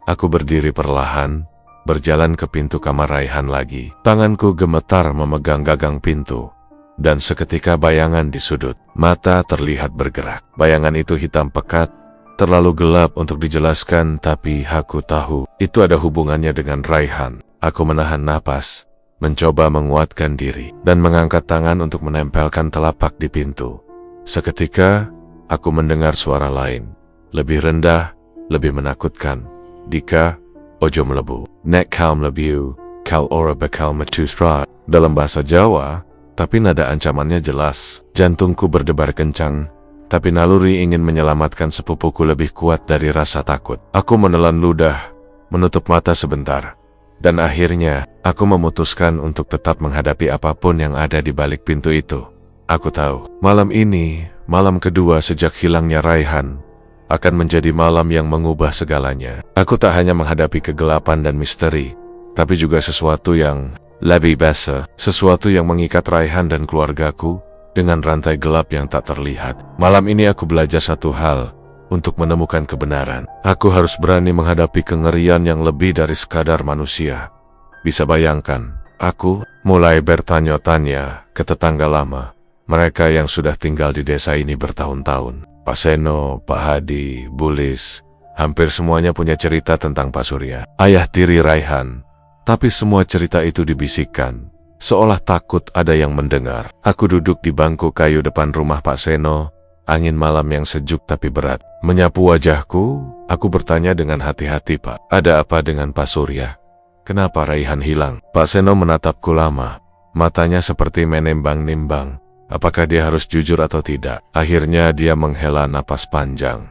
Aku berdiri perlahan, berjalan ke pintu kamar Raihan lagi. Tanganku gemetar memegang gagang pintu, dan seketika bayangan di sudut mata terlihat bergerak. Bayangan itu hitam pekat, terlalu gelap untuk dijelaskan, tapi aku tahu itu ada hubungannya dengan Raihan. Aku menahan napas, mencoba menguatkan diri, dan mengangkat tangan untuk menempelkan telapak di pintu. Seketika, aku mendengar suara lain, lebih rendah, lebih menakutkan. Dika, ojo melebu. Nek kau melebu, kau ora bakal metu strat. Dalam bahasa Jawa, tapi nada ancamannya jelas. Jantungku berdebar kencang, tapi naluri ingin menyelamatkan sepupuku lebih kuat dari rasa takut. Aku menelan ludah, menutup mata sebentar, dan akhirnya aku memutuskan untuk tetap menghadapi apapun yang ada di balik pintu itu. Aku tahu, malam ini, malam kedua sejak hilangnya Raihan, akan menjadi malam yang mengubah segalanya. Aku tak hanya menghadapi kegelapan dan misteri, tapi juga sesuatu yang lebih besar, sesuatu yang mengikat Raihan dan keluargaku dengan rantai gelap yang tak terlihat. Malam ini aku belajar satu hal, untuk menemukan kebenaran. Aku harus berani menghadapi kengerian yang lebih dari sekadar manusia. Bisa bayangkan, aku mulai bertanya-tanya ke tetangga lama, mereka yang sudah tinggal di desa ini bertahun-tahun. Pak Seno, Pak Hadi, Bulis, hampir semuanya punya cerita tentang Pak Surya, ayah tiri Raihan. Tapi semua cerita itu dibisikkan, seolah takut ada yang mendengar. Aku duduk di bangku kayu depan rumah Pak Seno, angin malam yang sejuk tapi berat menyapu wajahku. Aku bertanya dengan hati-hati, Pak, ada apa dengan Pak Surya? Kenapa Raihan hilang? Pak Seno menatapku lama, matanya seperti menimbang-nimbang. Apakah dia harus jujur atau tidak? Akhirnya dia menghela napas panjang,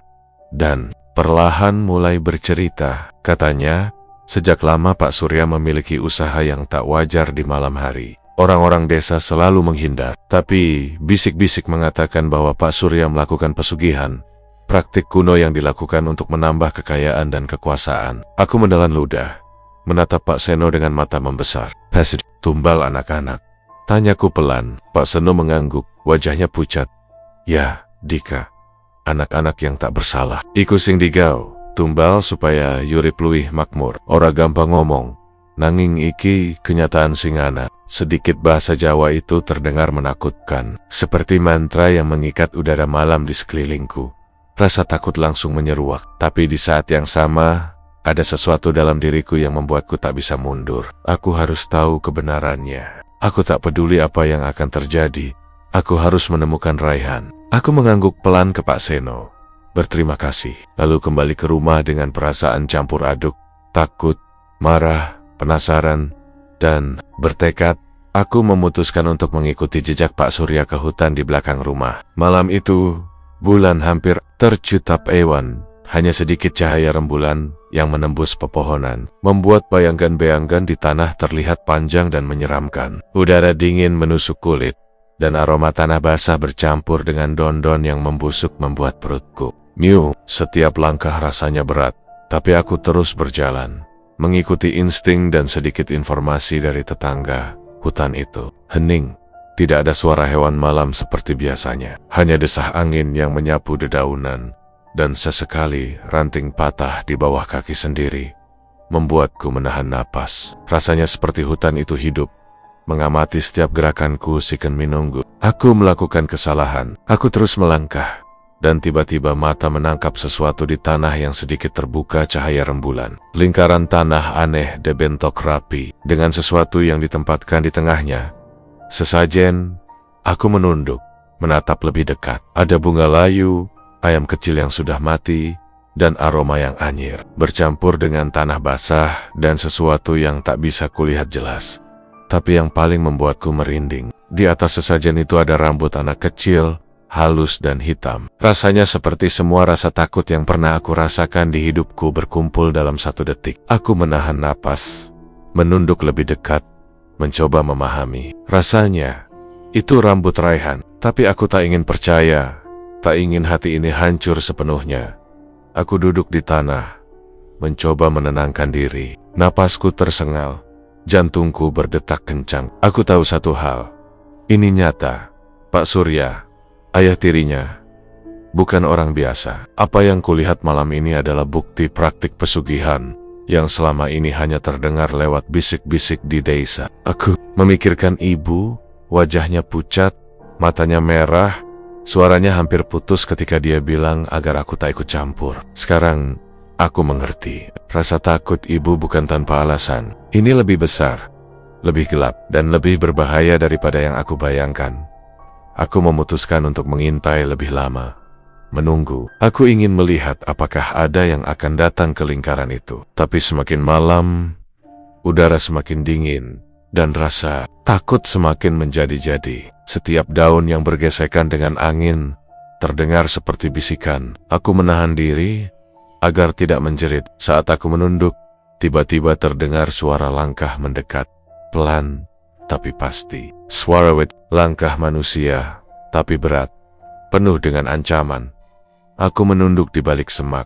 dan perlahan mulai bercerita. Katanya, sejak lama Pak Surya memiliki usaha yang tak wajar di malam hari. Orang-orang desa selalu menghindar, tapi bisik-bisik mengatakan bahwa Pak Surya melakukan pesugihan, praktik kuno yang dilakukan untuk menambah kekayaan dan kekuasaan. Aku menelan ludah, menatap Pak Seno dengan mata membesar. Pesid, tumbal anak-anak, tanyaku pelan. Pak Seno mengangguk, wajahnya pucat. Ya, Dika, anak-anak yang tak bersalah. Iku sing digau, tumbal supaya yurip luwih makmur. Ora gampang ngomong, Nanging iki kenyataan singana. Sedikit bahasa Jawa itu terdengar menakutkan, seperti mantra yang mengikat udara malam di sekelilingku. Rasa takut langsung menyeruak, tapi di saat yang sama, ada sesuatu dalam diriku yang membuatku tak bisa mundur. Aku harus tahu kebenarannya. Aku tak peduli apa yang akan terjadi. Aku harus menemukan Raihan. Aku mengangguk pelan ke Pak Seno. Berterima kasih. Lalu kembali ke rumah dengan perasaan campur aduk, takut, marah, penasaran, dan bertekad. Aku memutuskan untuk mengikuti jejak Pak Surya ke hutan di belakang rumah. Malam itu, bulan hampir tercutap ewan. Hanya sedikit cahaya rembulan yang menembus pepohonan, membuat bayangan-bayangan di tanah terlihat panjang dan menyeramkan. Udara dingin menusuk kulit, dan aroma tanah basah bercampur dengan daun-daun yang membusuk membuat perutku. Setiap langkah rasanya berat, tapi aku terus berjalan, mengikuti insting dan sedikit informasi dari tetangga. Hutan itu hening, tidak ada suara hewan malam seperti biasanya, hanya desah angin yang menyapu dedaunan, dan sesekali ranting patah di bawah kaki sendiri, membuatku menahan napas. Rasanya seperti hutan itu hidup, mengamati setiap gerakanku siken menunggu. Aku melakukan kesalahan, aku terus melangkah, dan tiba-tiba mata menangkap sesuatu di tanah yang sedikit terbuka cahaya rembulan. Lingkaran tanah aneh dibentuk rapi, dengan sesuatu yang ditempatkan di tengahnya. Sesajen, aku menunduk, menatap lebih dekat. Ada bunga layu, ayam kecil yang sudah mati, dan aroma yang anyir, bercampur dengan tanah basah dan sesuatu yang tak bisa kulihat jelas. Tapi yang paling membuatku merinding, di atas sesajen itu ada rambut anak kecil, halus dan hitam. Rasanya seperti semua rasa takut yang pernah aku rasakan di hidupku berkumpul dalam satu detik. Aku menahan napas, menunduk lebih dekat, mencoba memahami. Rasanya, itu rambut Raihan. Tapi aku tak ingin percaya, tak ingin hati ini hancur sepenuhnya. Aku duduk di tanah, mencoba menenangkan diri. Napasku tersengal, jantungku berdetak kencang. Aku tahu satu hal, ini nyata. Pak Surya, ayah tirinya, bukan orang biasa. Apa yang kulihat malam ini adalah bukti praktik pesugihan yang selama ini hanya terdengar lewat bisik-bisik di desa. Aku memikirkan ibu, wajahnya pucat, matanya merah, suaranya hampir putus ketika dia bilang agar aku tak ikut campur. Sekarang, aku mengerti. Rasa takut ibu bukan tanpa alasan. Ini lebih besar, lebih gelap, dan lebih berbahaya daripada yang aku bayangkan. Aku memutuskan untuk mengintai lebih lama, menunggu. Aku ingin melihat apakah ada yang akan datang ke lingkaran itu. Tapi semakin malam, udara semakin dingin, dan rasa takut semakin menjadi-jadi. Setiap daun yang bergesekan dengan angin terdengar seperti bisikan. Aku menahan diri agar tidak menjerit. Saat aku menunduk, tiba-tiba terdengar suara langkah mendekat, pelan tapi pasti. Suara langkah manusia, tapi berat, penuh dengan ancaman. Aku menunduk di balik semak,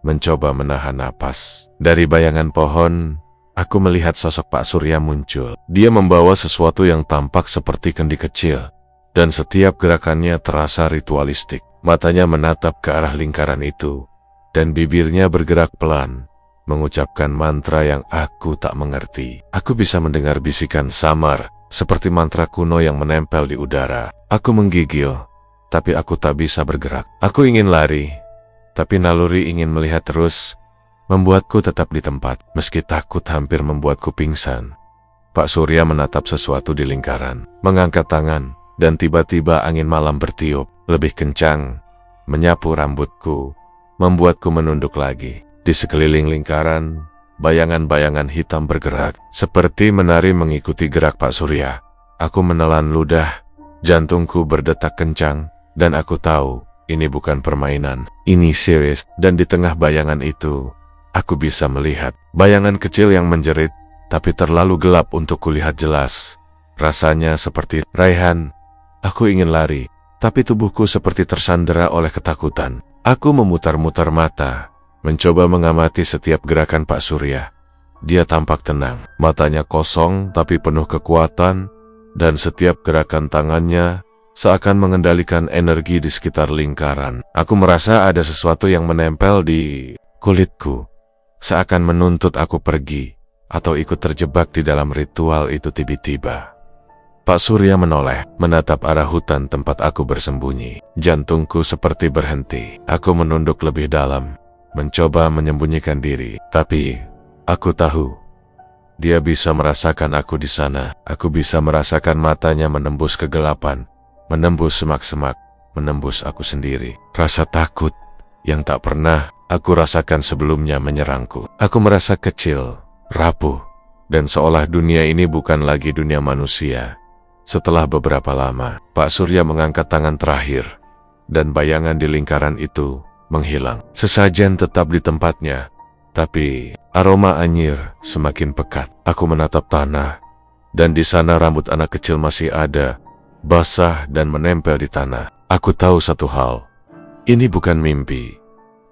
mencoba menahan napas. Dari bayangan pohon, aku melihat sosok Pak Surya muncul. Dia membawa sesuatu yang tampak seperti kendi kecil, dan setiap gerakannya terasa ritualistik. Matanya menatap ke arah lingkaran itu, dan bibirnya bergerak pelan, mengucapkan mantra yang aku tak mengerti. Aku bisa mendengar bisikan samar, seperti mantra kuno yang menempel di udara. Aku menggigil, tapi aku tak bisa bergerak. Aku ingin lari, tapi naluri ingin melihat terus, membuatku tetap di tempat. Meski takut hampir membuatku pingsan, Pak Surya menatap sesuatu di lingkaran, mengangkat tangan, dan tiba-tiba angin malam bertiup, lebih kencang, menyapu rambutku, membuatku menunduk lagi. Di sekeliling lingkaran, bayangan-bayangan hitam bergerak, seperti menari mengikuti gerak Pak Surya. Aku menelan ludah, jantungku berdetak kencang, dan aku tahu, ini bukan permainan, ini serius. Dan di tengah bayangan itu, aku bisa melihat bayangan kecil yang menjerit, tapi terlalu gelap untuk kulihat jelas. Rasanya seperti Raihan. Aku ingin lari, tapi tubuhku seperti tersandera oleh ketakutan. Aku memutar-mutar mata, mencoba mengamati setiap gerakan Pak Surya. Dia tampak tenang, matanya kosong tapi penuh kekuatan, dan setiap gerakan tangannya seakan mengendalikan energi di sekitar lingkaran. Aku merasa ada sesuatu yang menempel di kulitku, seakan menuntut aku pergi. atau ikut terjebak di dalam ritual itu tiba-tiba. Pak Surya menoleh, menatap arah hutan tempat aku bersembunyi. Jantungku seperti berhenti. Aku menunduk lebih dalam, mencoba menyembunyikan diri. Tapi, aku tahu, dia bisa merasakan aku di sana. Aku bisa merasakan matanya menembus kegelapan, menembus semak-semak, menembus aku sendiri. Rasa takut yang tak pernah aku rasakan sebelumnya menyerangku. Aku merasa kecil, rapuh, dan seolah dunia ini bukan lagi dunia manusia. Setelah beberapa lama, Pak Surya mengangkat tangan terakhir, dan bayangan di lingkaran itu menghilang. Sesajen tetap di tempatnya, tapi aroma anyir semakin pekat. Aku menatap tanah, dan di sana rambut anak kecil masih ada, basah dan menempel di tanah. Aku tahu satu hal, ini bukan mimpi,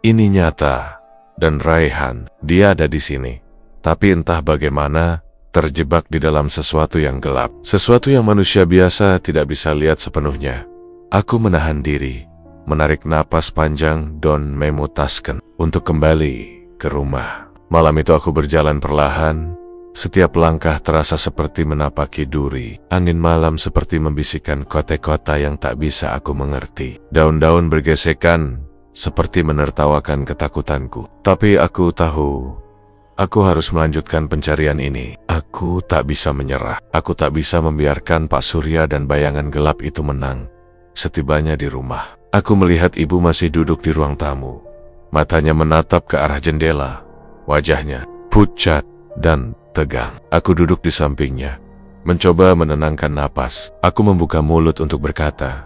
ini nyata. Dan Raihan, dia ada di sini. Tapi entah bagaimana, terjebak di dalam sesuatu yang gelap. Sesuatu yang manusia biasa tidak bisa lihat sepenuhnya. Aku menahan diri, menarik napas panjang dan memutuskan untuk kembali ke rumah. Malam itu aku berjalan perlahan. Setiap langkah terasa seperti menapaki duri. Angin malam seperti membisikkan kota-kota yang tak bisa aku mengerti. Daun-daun bergesekan seperti menertawakan ketakutanku. Tapi aku tahu, aku harus melanjutkan pencarian ini. Aku tak bisa menyerah. Aku tak bisa membiarkan Pak Surya dan bayangan gelap itu menang. Setibanya di rumah, aku melihat ibu masih duduk di ruang tamu. Matanya menatap ke arah jendela. Wajahnya pucat dan tegang. Aku duduk di sampingnya, mencoba menenangkan napas. Aku membuka mulut untuk berkata,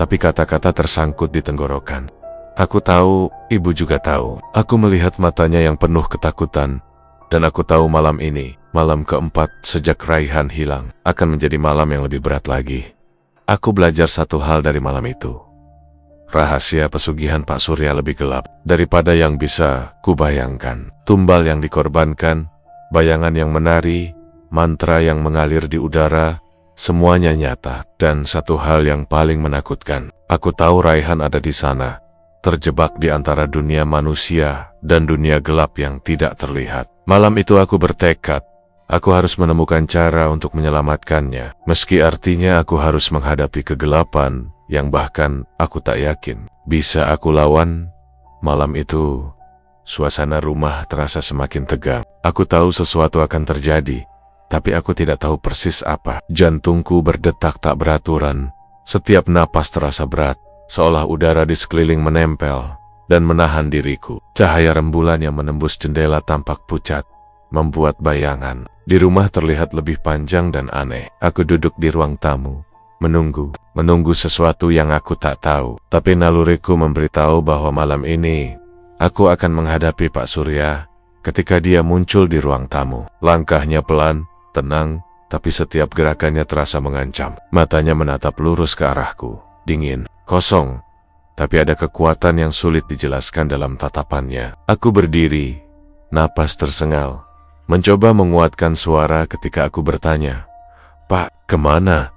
tapi kata-kata tersangkut di tenggorokan. Aku tahu, ibu juga tahu. Aku melihat matanya yang penuh ketakutan, dan aku tahu malam ini, malam keempat sejak Raihan hilang, akan menjadi malam yang lebih berat lagi. Aku belajar satu hal dari malam itu. Rahasia pesugihan Pak Surya lebih gelap daripada yang bisa kubayangkan. Tumbal yang dikorbankan, bayangan yang menari, mantra yang mengalir di udara, semuanya nyata. Dan satu hal yang paling menakutkan, aku tahu Raihan ada di sana, terjebak di antara dunia manusia dan dunia gelap yang tidak terlihat. Malam itu aku bertekad, aku harus menemukan cara untuk menyelamatkannya, meski artinya aku harus menghadapi kegelapan yang bahkan aku tak yakin bisa aku lawan. Malam itu, suasana rumah terasa semakin tegang. Aku tahu sesuatu akan terjadi, tapi aku tidak tahu persis apa. Jantungku berdetak tak beraturan, setiap napas terasa berat, seolah udara di sekeliling menempel dan menahan diriku. Cahaya rembulan yang menembus jendela tampak pucat, membuat bayangan di rumah terlihat lebih panjang dan aneh. Aku duduk di ruang tamu, menunggu sesuatu yang aku tak tahu. Tapi naluriku memberitahu bahwa malam ini, aku akan menghadapi Pak Surya. Ketika dia muncul di ruang tamu, langkahnya pelan, tenang, tapi setiap gerakannya terasa mengancam. Matanya menatap lurus ke arahku, dingin, kosong, tapi ada kekuatan yang sulit dijelaskan dalam tatapannya. Aku berdiri, napas tersengal, mencoba menguatkan suara ketika aku bertanya, "Pak, kemana?"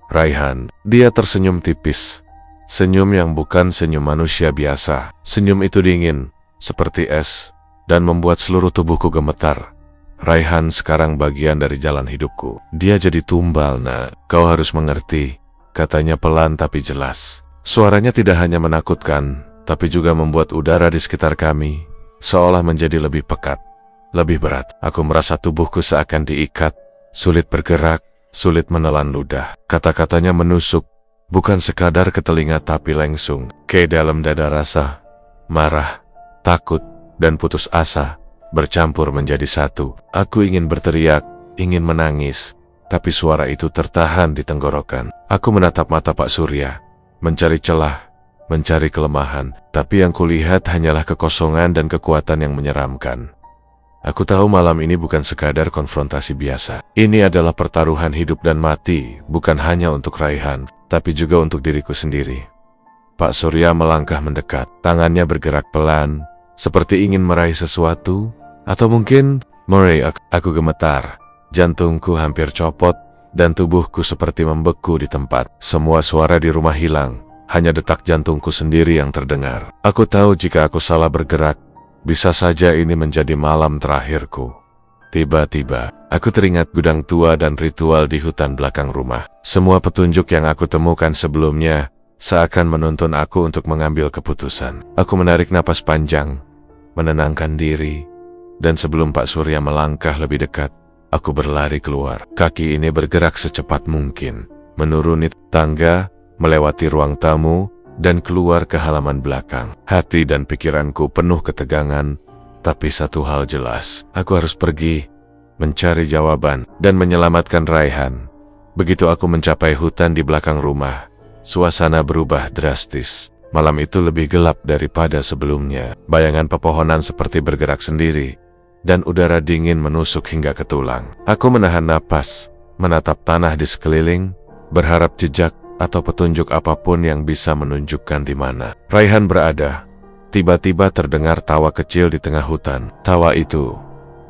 Raihan, dia tersenyum tipis. Senyum yang bukan senyum manusia biasa. Senyum itu dingin, seperti es, dan membuat seluruh tubuhku gemetar. Raihan sekarang bagian dari jalan hidupku. Dia jadi tumbal, nak. Kau harus mengerti, katanya pelan tapi jelas. Suaranya tidak hanya menakutkan, tapi juga membuat udara di sekitar kami seolah menjadi lebih pekat, lebih berat. Aku merasa tubuhku seakan diikat, sulit bergerak, sulit menelan ludah. Kata-katanya menusuk, bukan sekadar ke telinga tapi langsung ke dalam dada. Rasa marah, takut, dan putus asa bercampur menjadi satu. Aku ingin berteriak, ingin menangis, tapi suara itu tertahan di tenggorokan. Aku menatap mata Pak Surya, mencari celah, mencari kelemahan, tapi yang kulihat hanyalah kekosongan dan kekuatan yang menyeramkan. Aku tahu malam ini bukan sekadar konfrontasi biasa. Ini adalah pertaruhan hidup dan mati, bukan hanya untuk Raihan, tapi juga untuk diriku sendiri. Pak Surya melangkah mendekat, tangannya bergerak pelan, seperti ingin meraih sesuatu, atau mungkin meraih aku. Gemetar, jantungku hampir copot, dan tubuhku seperti membeku di tempat. Semua suara di rumah hilang, hanya detak jantungku sendiri yang terdengar. Aku tahu jika aku salah bergerak, bisa saja ini menjadi malam terakhirku. Tiba-tiba, aku teringat gudang tua dan ritual di hutan belakang rumah. Semua petunjuk yang aku temukan sebelumnya seakan menuntun aku untuk mengambil keputusan. Aku menarik napas panjang, menenangkan diri, dan sebelum Pak Surya melangkah lebih dekat, aku berlari keluar. Kaki ini bergerak secepat mungkin, menuruni tangga, melewati ruang tamu, dan keluar ke halaman belakang. Hati dan pikiranku penuh ketegangan, tapi satu hal jelas, aku harus pergi, mencari jawaban, dan menyelamatkan Raihan. Begitu aku mencapai hutan di belakang rumah, suasana berubah drastis. Malam itu lebih gelap daripada sebelumnya. Bayangan pepohonan seperti bergerak sendiri, dan udara dingin menusuk hingga ke tulang. Aku menahan napas, menatap tanah di sekeliling, berharap jejak atau petunjuk apapun yang bisa menunjukkan di mana Raihan berada. Tiba-tiba terdengar tawa kecil di tengah hutan. Tawa itu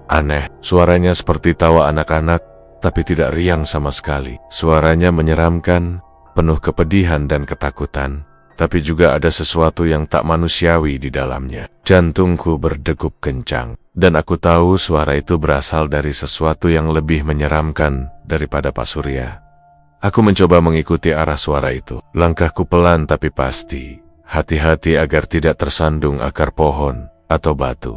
aneh, suaranya seperti tawa anak-anak, tapi tidak riang sama sekali. Suaranya menyeramkan, penuh kepedihan dan ketakutan, tapi juga ada sesuatu yang tak manusiawi di dalamnya. Jantungku berdegup kencang, dan aku tahu suara itu berasal dari sesuatu yang lebih menyeramkan daripada Pak Surya. Aku mencoba mengikuti arah suara itu. Langkahku pelan tapi pasti. Hati-hati agar tidak tersandung akar pohon atau batu.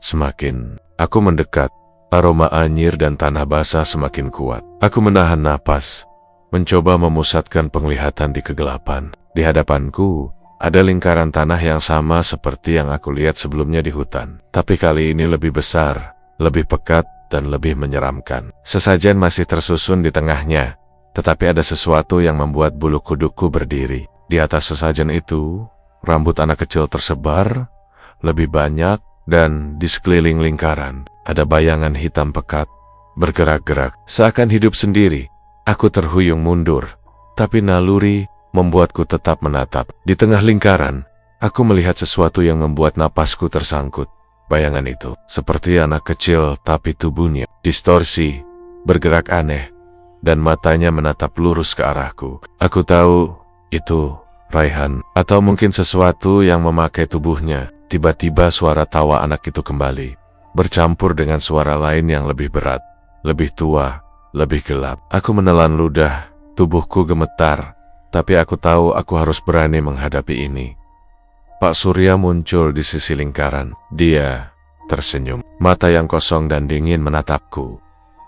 Semakin aku mendekat, aroma anyir dan tanah basah semakin kuat. Aku menahan napas, mencoba memusatkan penglihatan di kegelapan. Di hadapanku, ada lingkaran tanah yang sama seperti yang aku lihat sebelumnya di hutan. Tapi kali ini lebih besar, lebih pekat, dan lebih menyeramkan. Sesajen masih tersusun di tengahnya, tetapi ada sesuatu yang membuat bulu kudukku berdiri. Di atas sesajen itu, rambut anak kecil tersebar, lebih banyak, dan di sekeliling lingkaran, ada bayangan hitam pekat, bergerak-gerak, seakan hidup sendiri. Aku terhuyung mundur, tapi naluri membuatku tetap menatap. Di tengah lingkaran, aku melihat sesuatu yang membuat napasku tersangkut. Bayangan itu, seperti anak kecil tapi tubuhnya distorsi, bergerak aneh, dan matanya menatap lurus ke arahku. Aku tahu itu Raihan, atau mungkin sesuatu yang memakai tubuhnya. Tiba-tiba suara tawa anak itu kembali, bercampur dengan suara lain yang lebih berat, lebih tua, lebih gelap. Aku menelan ludah, tubuhku gemetar, tapi aku tahu aku harus berani menghadapi ini. Pak Surya muncul di sisi lingkaran. Dia tersenyum, mata yang kosong dan dingin menatapku,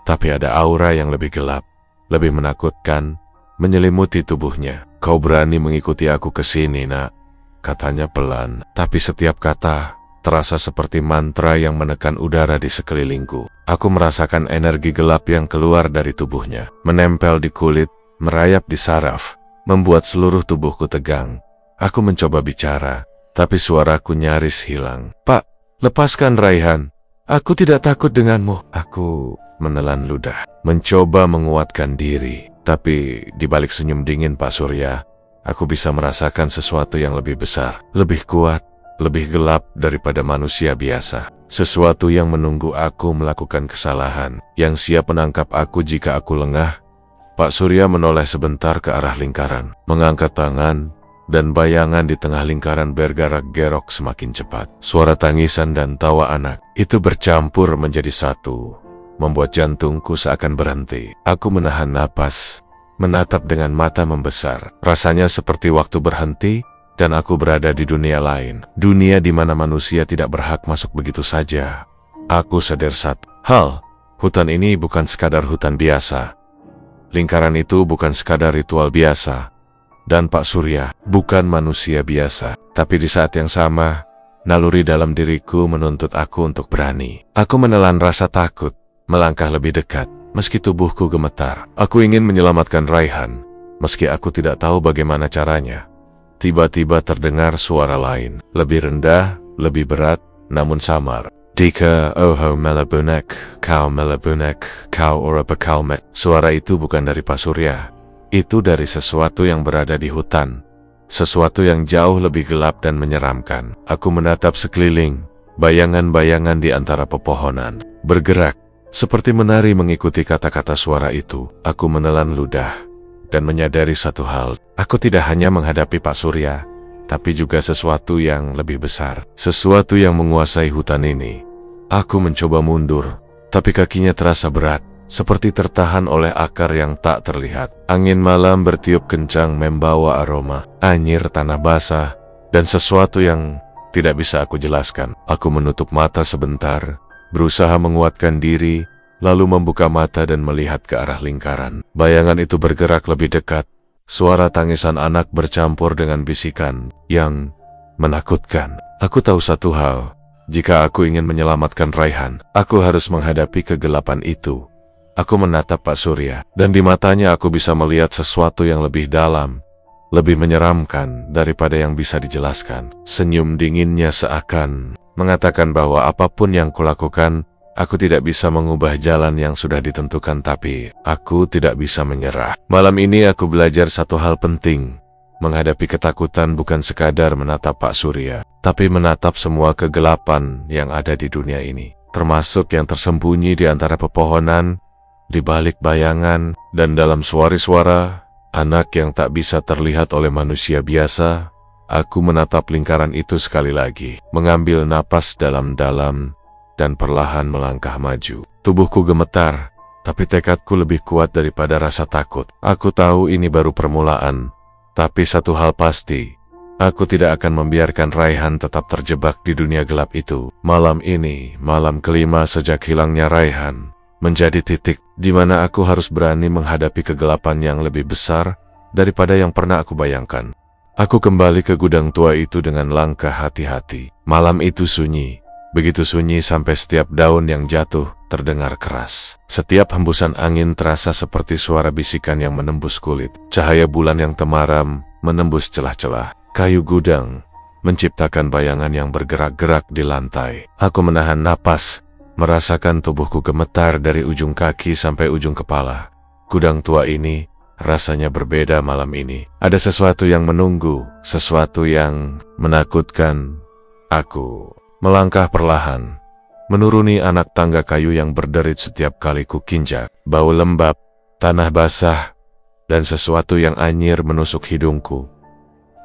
tapi ada aura yang lebih gelap, lebih menakutkan, menyelimuti tubuhnya. Kau berani mengikuti aku ke sini, nak? Katanya pelan, tapi setiap kata terasa seperti mantra yang menekan udara di sekelilingku. Aku merasakan energi gelap yang keluar dari tubuhnya, menempel di kulit, merayap di saraf, membuat seluruh tubuhku tegang. Aku mencoba bicara, tapi suaraku nyaris hilang. Pak, lepaskan Raihan. Aku tidak takut denganmu. Aku menelan ludah, mencoba menguatkan diri. Tapi di balik senyum dingin Pak Surya, aku bisa merasakan sesuatu yang lebih besar, lebih kuat, lebih gelap daripada manusia biasa. Sesuatu yang menunggu aku melakukan kesalahan, yang siap menangkap aku jika aku lengah. Pak Surya menoleh sebentar ke arah lingkaran, mengangkat tangan, dan bayangan di tengah lingkaran bergerak-gerok semakin cepat. Suara tangisan dan tawa anak itu bercampur menjadi satu, membuat jantungku seakan berhenti. Aku menahan napas, menatap dengan mata membesar. Rasanya seperti waktu berhenti, dan aku berada di dunia lain. Dunia di mana manusia tidak berhak masuk begitu saja. Aku sadar satu hal, hutan ini bukan sekadar hutan biasa. Lingkaran itu bukan sekadar ritual biasa. Dan Pak Surya bukan manusia biasa. Tapi di saat yang sama, naluri dalam diriku menuntut aku untuk berani. Aku menelan rasa takut, melangkah lebih dekat, meski tubuhku gemetar. Aku ingin menyelamatkan Raihan, meski aku tidak tahu bagaimana caranya. Tiba-tiba terdengar suara lain, lebih rendah, lebih berat, namun samar. Dika oho melabunek, kau ora bekalmet. Suara itu bukan dari Pak Surya. Itu dari sesuatu yang berada di hutan. Sesuatu yang jauh lebih gelap dan menyeramkan. Aku menatap sekeliling, bayangan-bayangan di antara pepohonan bergerak, seperti menari mengikuti kata-kata suara itu. Aku menelan ludah dan menyadari satu hal. Aku tidak hanya menghadapi Pak Surya, tapi juga sesuatu yang lebih besar. Sesuatu yang menguasai hutan ini. Aku mencoba mundur, tapi kakinya terasa berat, seperti tertahan oleh akar yang tak terlihat. Angin malam bertiup kencang membawa aroma anyir, tanah basah, dan sesuatu yang tidak bisa aku jelaskan. Aku menutup mata sebentar, berusaha menguatkan diri, lalu membuka mata dan melihat ke arah lingkaran. Bayangan itu bergerak lebih dekat. Suara tangisan anak bercampur dengan bisikan yang menakutkan. Aku tahu satu hal, jika aku ingin menyelamatkan Raihan, aku harus menghadapi kegelapan itu. Aku menatap Pak Surya, dan di matanya aku bisa melihat sesuatu yang lebih dalam, lebih menyeramkan daripada yang bisa dijelaskan. Senyum dinginnya seakan mengatakan bahwa apapun yang kulakukan, aku tidak bisa mengubah jalan yang sudah ditentukan, tapi aku tidak bisa menyerah. Malam ini aku belajar satu hal penting. Menghadapi ketakutan bukan sekadar menatap Pak Surya, tapi menatap semua kegelapan yang ada di dunia ini, termasuk yang tersembunyi di antara pepohonan, di balik bayangan, dan dalam suara-suara anak yang tak bisa terlihat oleh manusia biasa. Aku menatap lingkaran itu sekali lagi, mengambil napas dalam-dalam, dan perlahan melangkah maju. Tubuhku gemetar, tapi tekadku lebih kuat daripada rasa takut. Aku tahu ini baru permulaan, tapi satu hal pasti, aku tidak akan membiarkan Raihan tetap terjebak di dunia gelap itu. Malam ini, malam kelima sejak hilangnya Raihan, menjadi titik di mana aku harus berani menghadapi kegelapan yang lebih besar daripada yang pernah aku bayangkan. Aku kembali ke gudang tua itu dengan langkah hati-hati. Malam itu sunyi, begitu sunyi sampai setiap daun yang jatuh terdengar keras. Setiap hembusan angin terasa seperti suara bisikan yang menembus kulit. Cahaya bulan yang temaram menembus celah-celah kayu gudang, menciptakan bayangan yang bergerak-gerak di lantai. Aku menahan napas, merasakan tubuhku gemetar dari ujung kaki sampai ujung kepala. Gudang tua ini rasanya berbeda malam ini. Ada sesuatu yang menunggu, sesuatu yang menakutkan. Aku melangkah perlahan, menuruni anak tangga kayu yang berderit setiap kali ku kinjak. Bau lembab, tanah basah, dan sesuatu yang anyir menusuk hidungku.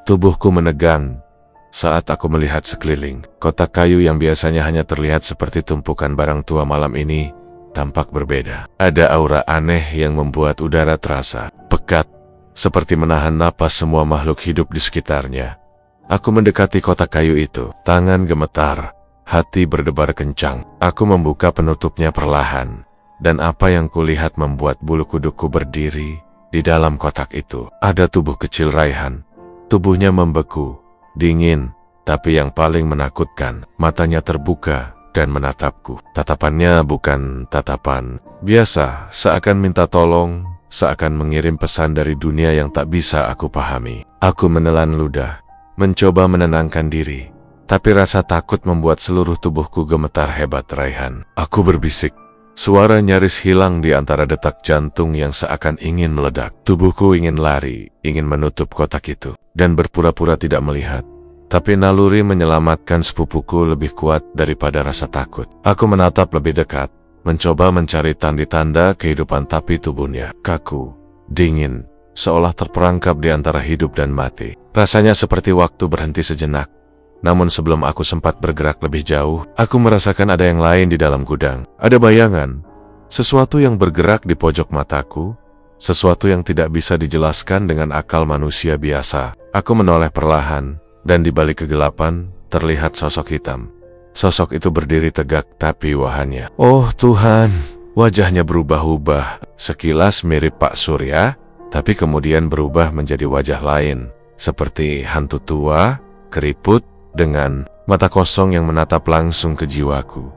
Tubuhku menegang saat aku melihat sekeliling. Kotak kayu yang biasanya hanya terlihat seperti tumpukan barang tua malam ini tampak berbeda. Ada aura aneh yang membuat udara terasa pekat, seperti menahan napas semua makhluk hidup di sekitarnya. Aku mendekati kotak kayu itu, tangan gemetar, hati berdebar kencang. Aku membuka penutupnya perlahan, dan apa yang kulihat membuat bulu kudukku berdiri. Di dalam kotak itu ada tubuh kecil Raihan. Tubuhnya membeku, dingin, tapi yang paling menakutkan, matanya terbuka dan menatapku. Tatapannya bukan tatapan biasa, seakan minta tolong, seakan mengirim pesan dari dunia yang tak bisa aku pahami. Aku menelan ludah, mencoba menenangkan diri, tapi rasa takut membuat seluruh tubuhku gemetar hebat. Raihan, aku berbisik. Suara nyaris hilang di antara detak jantung yang seakan ingin meledak. Tubuhku ingin lari, ingin menutup kotak itu, dan berpura-pura tidak melihat. Tapi naluri menyelamatkan sepupuku lebih kuat daripada rasa takut. Aku menatap lebih dekat, mencoba mencari tanda-tanda kehidupan, tapi tubuhnya kaku, dingin, seolah terperangkap di antara hidup dan mati. Rasanya seperti waktu berhenti sejenak. Namun sebelum aku sempat bergerak lebih jauh, aku merasakan ada yang lain di dalam gudang. Ada bayangan, sesuatu yang bergerak di pojok mataku, sesuatu yang tidak bisa dijelaskan dengan akal manusia biasa. Aku menoleh perlahan, dan di balik kegelapan, terlihat sosok hitam. Sosok itu berdiri tegak, tapi wajahnya, oh Tuhan, wajahnya berubah-ubah. Sekilas mirip Pak Surya, tapi kemudian berubah menjadi wajah lain, seperti hantu tua, keriput, dengan mata kosong yang menatap langsung ke jiwaku.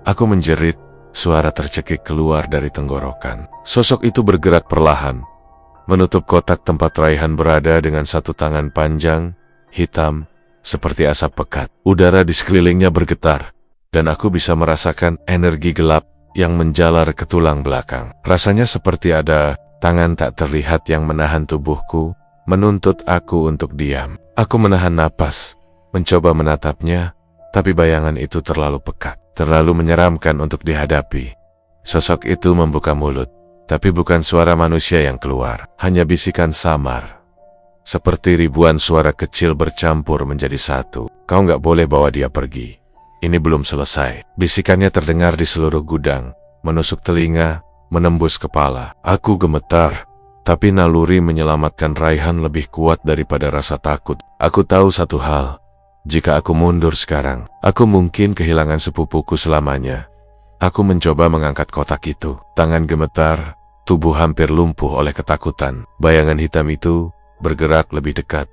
Aku menjerit, suara tercekik keluar dari tenggorokan. Sosok itu bergerak perlahan, menutup kotak tempat Raihan berada dengan satu tangan panjang, hitam, seperti asap pekat. Udara di sekelilingnya bergetar, dan aku bisa merasakan energi gelap yang menjalar ke tulang belakang. Rasanya seperti ada tangan tak terlihat yang menahan tubuhku, menuntut aku untuk diam. Aku menahan napas, mencoba menatapnya, tapi bayangan itu terlalu pekat, terlalu menyeramkan untuk dihadapi. Sosok itu membuka mulut, tapi bukan suara manusia yang keluar, hanya bisikan samar. Seperti ribuan suara kecil bercampur menjadi satu. Kau nggak boleh bawa dia pergi. Ini belum selesai. Bisikannya terdengar di seluruh gudang, menusuk telinga, menembus kepala. Aku gemetar, tapi naluri menyelamatkan Raihan lebih kuat daripada rasa takut. Aku tahu satu hal, jika aku mundur sekarang, aku mungkin kehilangan sepupuku selamanya. Aku mencoba mengangkat kotak itu. Tangan gemetar, tubuh hampir lumpuh oleh ketakutan. Bayangan hitam itu bergerak lebih dekat,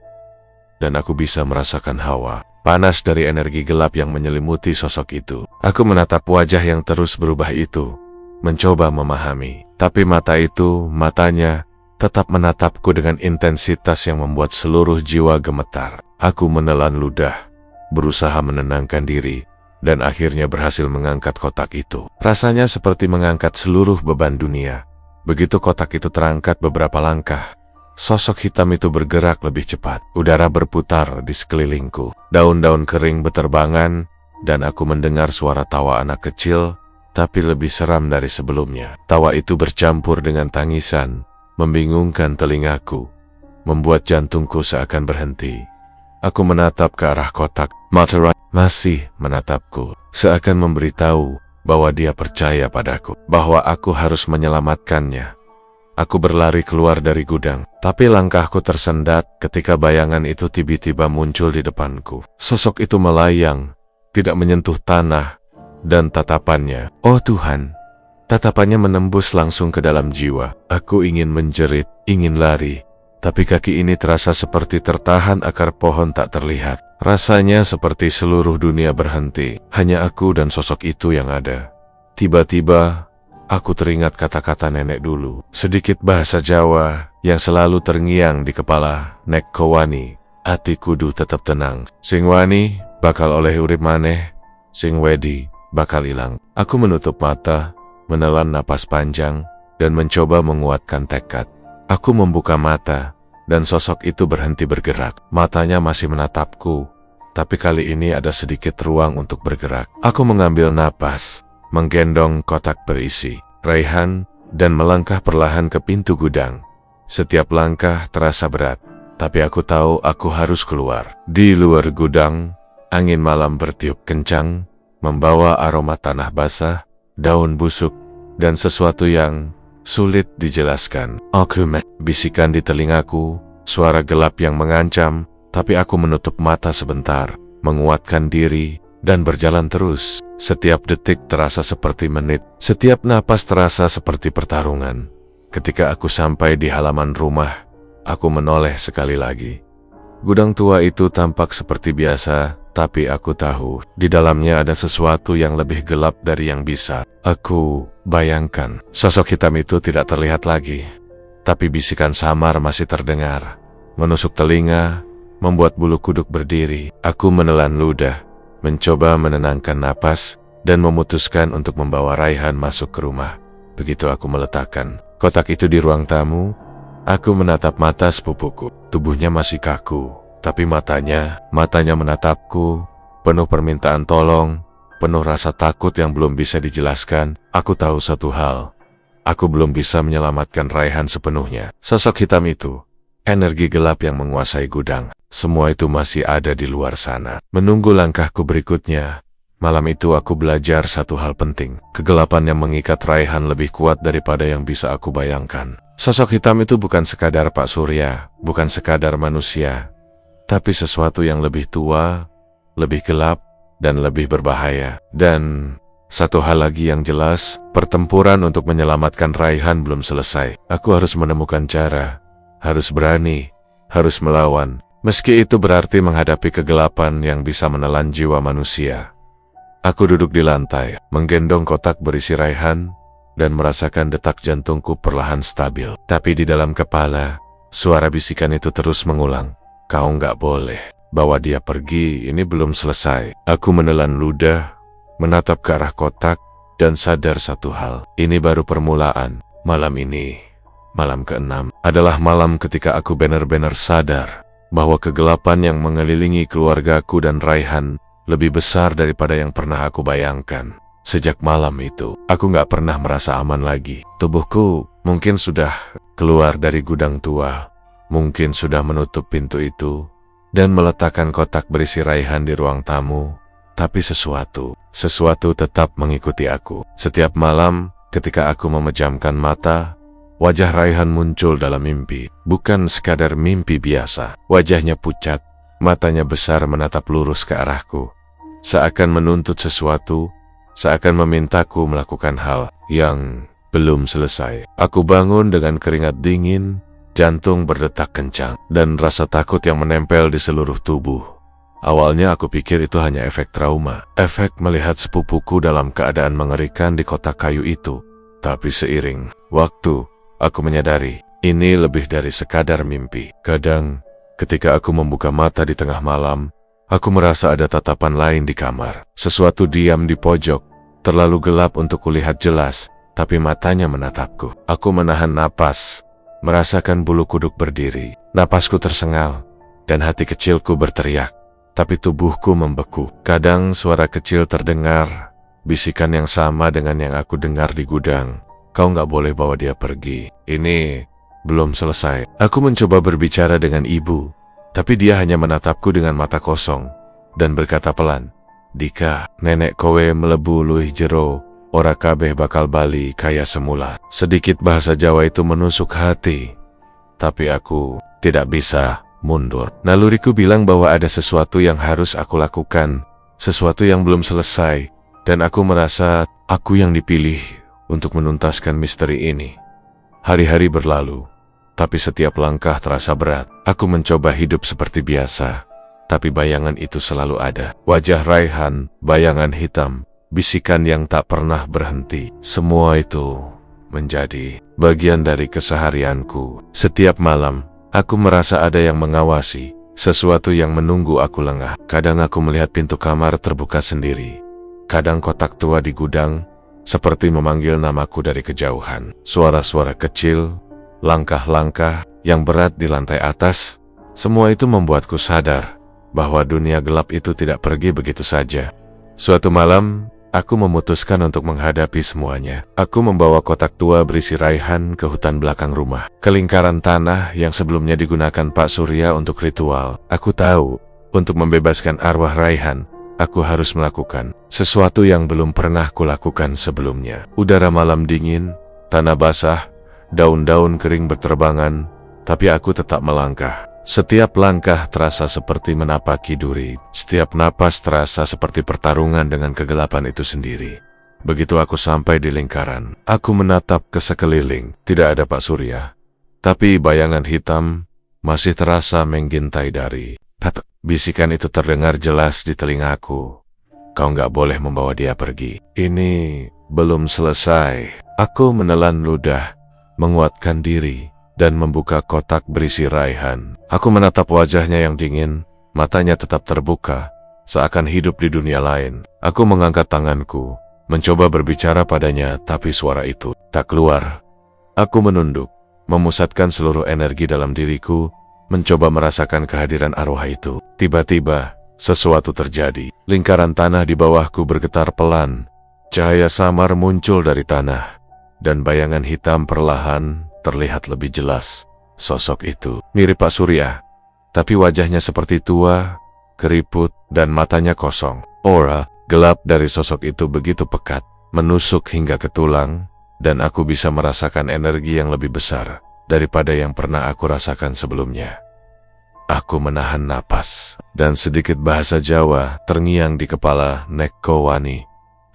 dan aku bisa merasakan hawa panas dari energi gelap yang menyelimuti sosok itu. Aku menatap wajah yang terus berubah itu, mencoba memahami. Tapi matanya tetap menatapku dengan intensitas yang membuat seluruh jiwa gemetar. Aku menelan ludah, berusaha menenangkan diri, dan akhirnya berhasil mengangkat kotak itu. Rasanya seperti mengangkat seluruh beban dunia. Begitu kotak itu terangkat beberapa langkah, sosok hitam itu bergerak lebih cepat. Udara berputar di sekelilingku. Daun-daun kering beterbangan, dan aku mendengar suara tawa anak kecil, tapi lebih seram dari sebelumnya. Tawa itu bercampur dengan tangisan, membingungkan telingaku, membuat jantungku seakan berhenti. Aku menatap ke arah kotak. Mata masih menatapku, seakan memberitahu bahwa dia percaya padaku, bahwa aku harus menyelamatkannya. Aku berlari keluar dari gudang, tapi langkahku tersendat ketika bayangan itu tiba-tiba muncul di depanku. Sosok itu melayang, tidak menyentuh tanah, dan tatapannya, oh Tuhan, tatapannya menembus langsung ke dalam jiwa. Aku ingin menjerit, ingin lari, tapi kaki ini terasa seperti tertahan akar pohon tak terlihat. Rasanya seperti seluruh dunia berhenti, hanya aku dan sosok itu yang ada. Tiba-tiba, aku teringat kata-kata nenek dulu, sedikit bahasa Jawa yang selalu terngiang di kepala. Nek kowani, ati kudu tetap tenang. Sing wani, bakal oleh urip maneh. Sing wedi, bakal hilang. Aku menutup mata, menelan napas panjang, dan mencoba menguatkan tekad. Aku membuka mata, dan sosok itu berhenti bergerak. Matanya masih menatapku, tapi kali ini ada sedikit ruang untuk bergerak. Aku mengambil napas, menggendong kotak berisi Raihan, dan melangkah perlahan ke pintu gudang. Setiap langkah terasa berat, tapi aku tahu aku harus keluar. Di luar gudang, angin malam bertiup kencang, membawa aroma tanah basah, daun busuk, dan sesuatu yang sulit dijelaskan. Bisikan di telingaku, suara gelap yang mengancam, tapi aku menutup mata sebentar, menguatkan diri, dan berjalan terus. Setiap detik terasa seperti menit, setiap napas terasa seperti pertarungan. Ketika aku sampai di halaman rumah, aku menoleh sekali lagi. Gudang tua itu tampak seperti biasa, tapi aku tahu di dalamnya ada sesuatu yang lebih gelap dari yang bisa aku bayangkan. Sosok hitam itu tidak terlihat lagi, tapi bisikan samar masih terdengar, menusuk telinga, membuat bulu kuduk berdiri. Aku menelan ludah, mencoba menenangkan napas, dan memutuskan untuk membawa Raihan masuk ke rumah. Begitu aku meletakkan kotak itu di ruang tamu, aku menatap mata sepupuku. Tubuhnya masih kaku, tapi matanya menatapku, penuh permintaan tolong, penuh rasa takut yang belum bisa dijelaskan. Aku tahu satu hal, aku belum bisa menyelamatkan Raihan sepenuhnya. Sosok hitam itu, energi gelap yang menguasai gudang, semua itu masih ada di luar sana, menunggu langkahku berikutnya. Malam itu aku belajar satu hal penting. Kegelapan yang mengikat Raihan lebih kuat daripada yang bisa aku bayangkan. Sosok hitam itu bukan sekadar Pak Surya, bukan sekadar manusia, tapi sesuatu yang lebih tua, lebih gelap, dan lebih berbahaya. Dan satu hal lagi yang jelas, pertempuran untuk menyelamatkan Raihan belum selesai. Aku harus menemukan cara, harus berani, harus melawan, meski itu berarti menghadapi kegelapan yang bisa menelan jiwa manusia. Aku duduk di lantai, menggendong kotak berisi Raihan, dan merasakan detak jantungku perlahan stabil. Tapi di dalam kepala, suara bisikan itu terus mengulang, kau nggak boleh bawa dia pergi, ini belum selesai. Aku menelan ludah, menatap ke arah kotak, dan sadar satu hal, ini baru permulaan. Malam ini, malam ke-6, adalah malam ketika aku benar-benar sadar bahwa kegelapan yang mengelilingi keluargaku dan Raihan lebih besar daripada yang pernah aku bayangkan. Sejak malam itu, aku nggak pernah merasa aman lagi. Tubuhku mungkin sudah keluar dari gudang tua, mungkin sudah menutup pintu itu, dan meletakkan kotak berisi Raihan di ruang tamu. Tapi sesuatu tetap mengikuti aku. Setiap malam, Ketika aku memejamkan mata, wajah Raihan muncul dalam mimpi. Bukan sekadar mimpi biasa. Wajahnya pucat, matanya besar menatap lurus ke arahku. Seakan menuntut sesuatu, seakan memintaku melakukan hal yang belum selesai. Aku bangun dengan keringat dingin, jantung berdetak kencang, dan rasa takut yang menempel di seluruh tubuh. Awalnya aku pikir itu hanya efek trauma, efek melihat sepupuku dalam keadaan mengerikan di kotak kayu itu. Tapi seiring waktu, aku menyadari ini lebih dari sekadar mimpi. Kadang, ketika aku membuka mata di tengah malam, aku merasa ada tatapan lain di kamar. Sesuatu diam di pojok, terlalu gelap untuk kulihat jelas, tapi matanya menatapku. Aku menahan napas, merasakan bulu kuduk berdiri. Napasku tersengal, dan hati kecilku berteriak. Tapi tubuhku membeku. Kadang suara kecil terdengar, bisikan yang sama dengan yang aku dengar di gudang. Kau nggak boleh bawa dia pergi. Ini belum selesai. Aku mencoba berbicara dengan ibu, tapi dia hanya menatapku dengan mata kosong dan berkata pelan, "Dika, nenek kowe melebu luih jero, ora kabeh bakal bali kaya semula." Sedikit bahasa Jawa itu menusuk hati, tapi aku tidak bisa mundur. Naluriku bilang bahwa ada sesuatu yang harus aku lakukan, sesuatu yang belum selesai, dan aku merasa aku yang dipilih untuk menuntaskan misteri ini. Hari-hari berlalu, tapi setiap langkah terasa berat. Aku mencoba hidup seperti biasa, tapi bayangan itu selalu ada. Wajah Raihan, bayangan hitam, bisikan yang tak pernah berhenti. Semua itu menjadi bagian dari keseharianku. Setiap malam, aku merasa ada yang mengawasi, sesuatu yang menunggu aku lengah. Kadang aku melihat pintu kamar terbuka sendiri. Kadang kotak tua di gudang, seperti memanggil namaku dari kejauhan. Suara-suara kecil, langkah-langkah yang berat di lantai atas, semua itu membuatku sadar bahwa dunia gelap itu tidak pergi begitu saja. Suatu malam, aku memutuskan untuk menghadapi semuanya. Aku membawa kotak tua berisi Raihan ke hutan belakang rumah, ke lingkaran tanah yang sebelumnya digunakan Pak Surya untuk ritual. Aku tahu, untuk membebaskan arwah Raihan, aku harus melakukan sesuatu yang belum pernah kulakukan sebelumnya. Udara malam dingin, tanah basah, daun-daun kering berterbangan, tapi aku tetap melangkah. Setiap langkah terasa seperti menapaki duri. Setiap napas terasa seperti pertarungan dengan kegelapan itu sendiri. Begitu aku sampai di lingkaran, aku menatap ke sekeliling. Tidak ada Pak Surya, tapi bayangan hitam masih terasa mengintai dari. Bisikan itu terdengar jelas di telingaku. Kau nggak boleh membawa dia pergi. Ini belum selesai. Aku menelan ludah, menguatkan diri, dan membuka kotak berisi Raihan. Aku menatap wajahnya yang dingin, matanya tetap terbuka, seakan hidup di dunia lain. Aku mengangkat tanganku, mencoba berbicara padanya, tapi suara itu tak keluar. Aku menunduk, memusatkan seluruh energi dalam diriku, mencoba merasakan kehadiran arwah itu. Tiba-tiba, sesuatu terjadi. Lingkaran tanah di bawahku bergetar pelan. Cahaya samar muncul dari tanah, dan bayangan hitam perlahan terlihat lebih jelas. Sosok itu mirip Pak Surya, tapi wajahnya seperti tua, keriput, dan matanya kosong. Aura gelap dari sosok itu begitu pekat, menusuk hingga ke tulang, dan aku bisa merasakan energi yang lebih besar daripada yang pernah aku rasakan sebelumnya. Aku menahan napas, dan sedikit bahasa Jawa terngiang di kepala. Neko wani,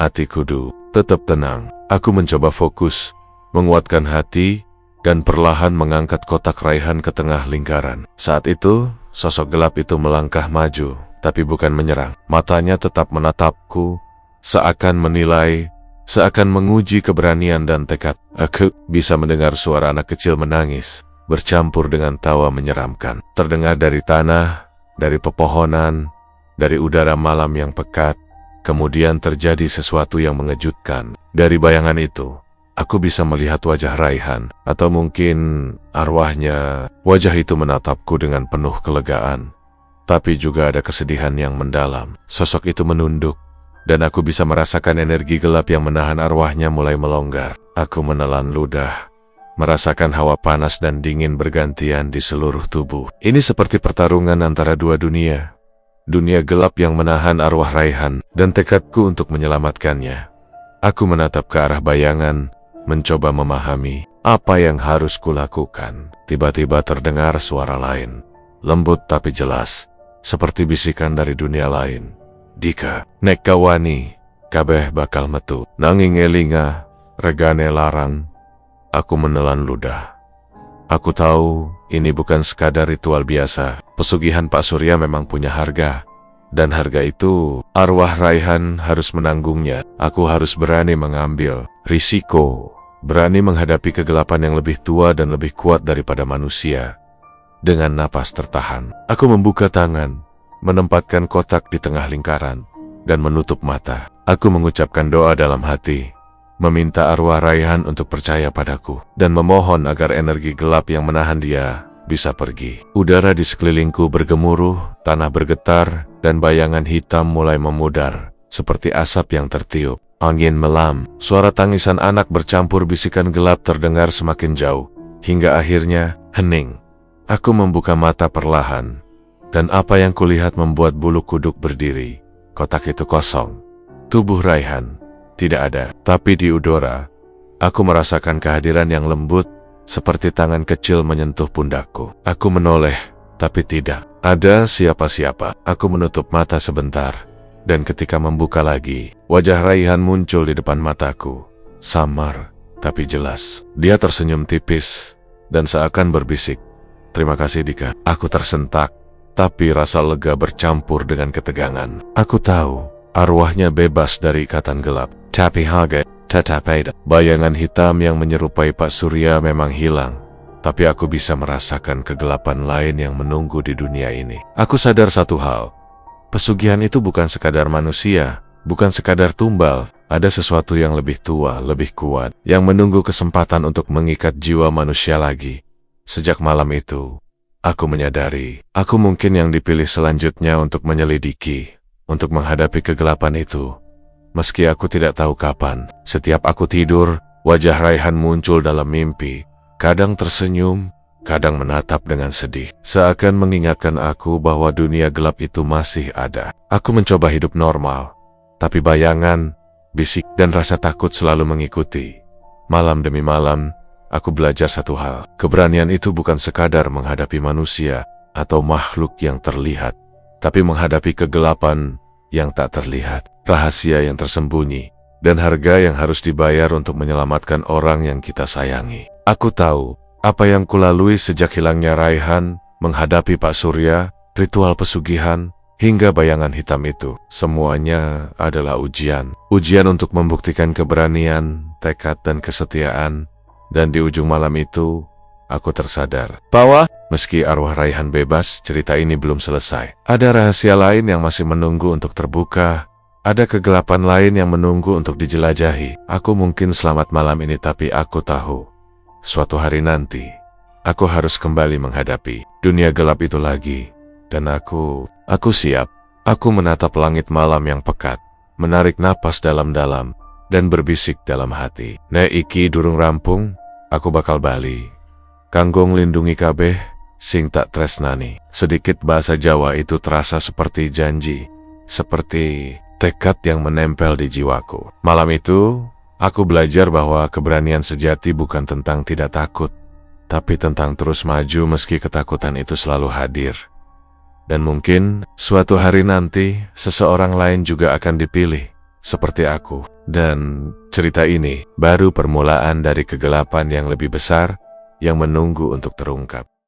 ati kudu tetap tenang. Aku mencoba fokus, menguatkan hati, dan perlahan mengangkat kotak Raihan ke tengah lingkaran. Saat itu, sosok gelap itu melangkah maju, tapi bukan menyerang. Matanya tetap menatapku, seakan menilai, seakan menguji keberanian dan tekad. Aku bisa mendengar suara anak kecil menangis, bercampur dengan tawa menyeramkan. Terdengar dari tanah, dari pepohonan, dari udara malam yang pekat. Kemudian terjadi sesuatu yang mengejutkan. Dari bayangan itu, aku bisa melihat wajah Raihan, atau mungkin arwahnya. Wajah itu menatapku dengan penuh kelegaan, tapi juga ada kesedihan yang mendalam. Sosok itu menunduk, dan aku bisa merasakan energi gelap yang menahan arwahnya mulai melonggar. Aku menelan ludah, merasakan hawa panas dan dingin bergantian di seluruh tubuh. Ini seperti pertarungan antara dua dunia. Dunia gelap yang menahan arwah Raihan, dan tekadku untuk menyelamatkannya. Aku menatap ke arah bayangan, mencoba memahami apa yang harus kulakukan. Tiba-tiba terdengar suara lain, lembut tapi jelas, seperti bisikan dari dunia lain. Dika, nek kawani, kabeh bakal metu. Nanging elinga, regane larang. Aku menelan ludah. Aku tahu ini bukan sekadar ritual biasa. Pesugihan Pak Surya memang punya harga. Dan harga itu, arwah Raihan harus menanggungnya. Aku harus berani mengambil risiko. Berani menghadapi kegelapan yang lebih tua dan lebih kuat daripada manusia. Dengan napas tertahan, aku membuka tangan, menempatkan kotak di tengah lingkaran, dan menutup mata. Aku mengucapkan doa dalam hati, meminta arwah Raihan untuk percaya padaku, dan memohon agar energi gelap yang menahan dia bisa pergi. Udara di sekelilingku bergemuruh, tanah bergetar, dan bayangan hitam mulai memudar, seperti asap yang tertiup. Angin melam, suara tangisan anak bercampur bisikan gelap terdengar semakin jauh, hingga akhirnya hening. Aku membuka mata perlahan, dan apa yang kulihat membuat bulu kuduk berdiri. Kotak itu kosong. Tubuh Raihan tidak ada, tapi di udara, aku merasakan kehadiran yang lembut, seperti tangan kecil menyentuh pundakku. Aku menoleh, tapi tidak ada siapa-siapa. Aku menutup mata sebentar, dan ketika membuka lagi, wajah Raihan muncul di depan mataku. Samar, tapi jelas. Dia tersenyum tipis, dan seakan berbisik, "Terima kasih Dika." Aku tersentak, tapi rasa lega bercampur dengan ketegangan. Aku tahu, arwahnya bebas dari ikatan gelap. Tapi Haga, Tatapeda, bayangan hitam yang menyerupai Pak Surya memang hilang. Tapi aku bisa merasakan kegelapan lain yang menunggu di dunia ini. Aku sadar satu hal. Pesugihan itu bukan sekadar manusia, bukan sekadar tumbal. Ada sesuatu yang lebih tua, lebih kuat, yang menunggu kesempatan untuk mengikat jiwa manusia lagi. Sejak malam itu, aku menyadari, aku mungkin yang dipilih selanjutnya untuk menyelidiki, untuk menghadapi kegelapan itu. Meski aku tidak tahu kapan, setiap aku tidur, wajah Raihan muncul dalam mimpi. Kadang tersenyum, kadang menatap dengan sedih, seakan mengingatkan aku bahwa dunia gelap itu masih ada. Aku mencoba hidup normal, tapi bayangan, bisik, dan rasa takut selalu mengikuti. Malam demi malam, aku belajar satu hal. Keberanian itu bukan sekadar menghadapi manusia atau makhluk yang terlihat, tapi menghadapi kegelapan yang tak terlihat, rahasia yang tersembunyi, dan harga yang harus dibayar untuk menyelamatkan orang yang kita sayangi. Aku tahu apa yang kulalui sejak hilangnya Raihan, menghadapi Pak Surya, ritual pesugihan, hingga bayangan hitam itu. Semuanya adalah ujian. Ujian untuk membuktikan keberanian, tekad, dan kesetiaan. Dan di ujung malam itu, aku tersadar bahwa meski arwah Raihan bebas, cerita ini belum selesai. Ada rahasia lain yang masih menunggu untuk terbuka. Ada kegelapan lain yang menunggu untuk dijelajahi. Aku mungkin selamat malam ini, tapi aku tahu suatu hari nanti, aku harus kembali menghadapi dunia gelap itu lagi. Dan aku siap. Aku menatap langit malam yang pekat, menarik napas dalam-dalam, dan berbisik dalam hati. Nek iki durung rampung, aku bakal bali. Kanggo nglindungi kabeh sing tak tresnani. Sedikit bahasa Jawa itu terasa seperti janji, seperti tekad yang menempel di jiwaku. Malam itu, aku belajar bahwa keberanian sejati bukan tentang tidak takut, tapi tentang terus maju meski ketakutan itu selalu hadir. Dan mungkin suatu hari nanti, seseorang lain juga akan dipilih, seperti aku. Dan cerita ini baru permulaan dari kegelapan yang lebih besar, yang menunggu untuk terungkap.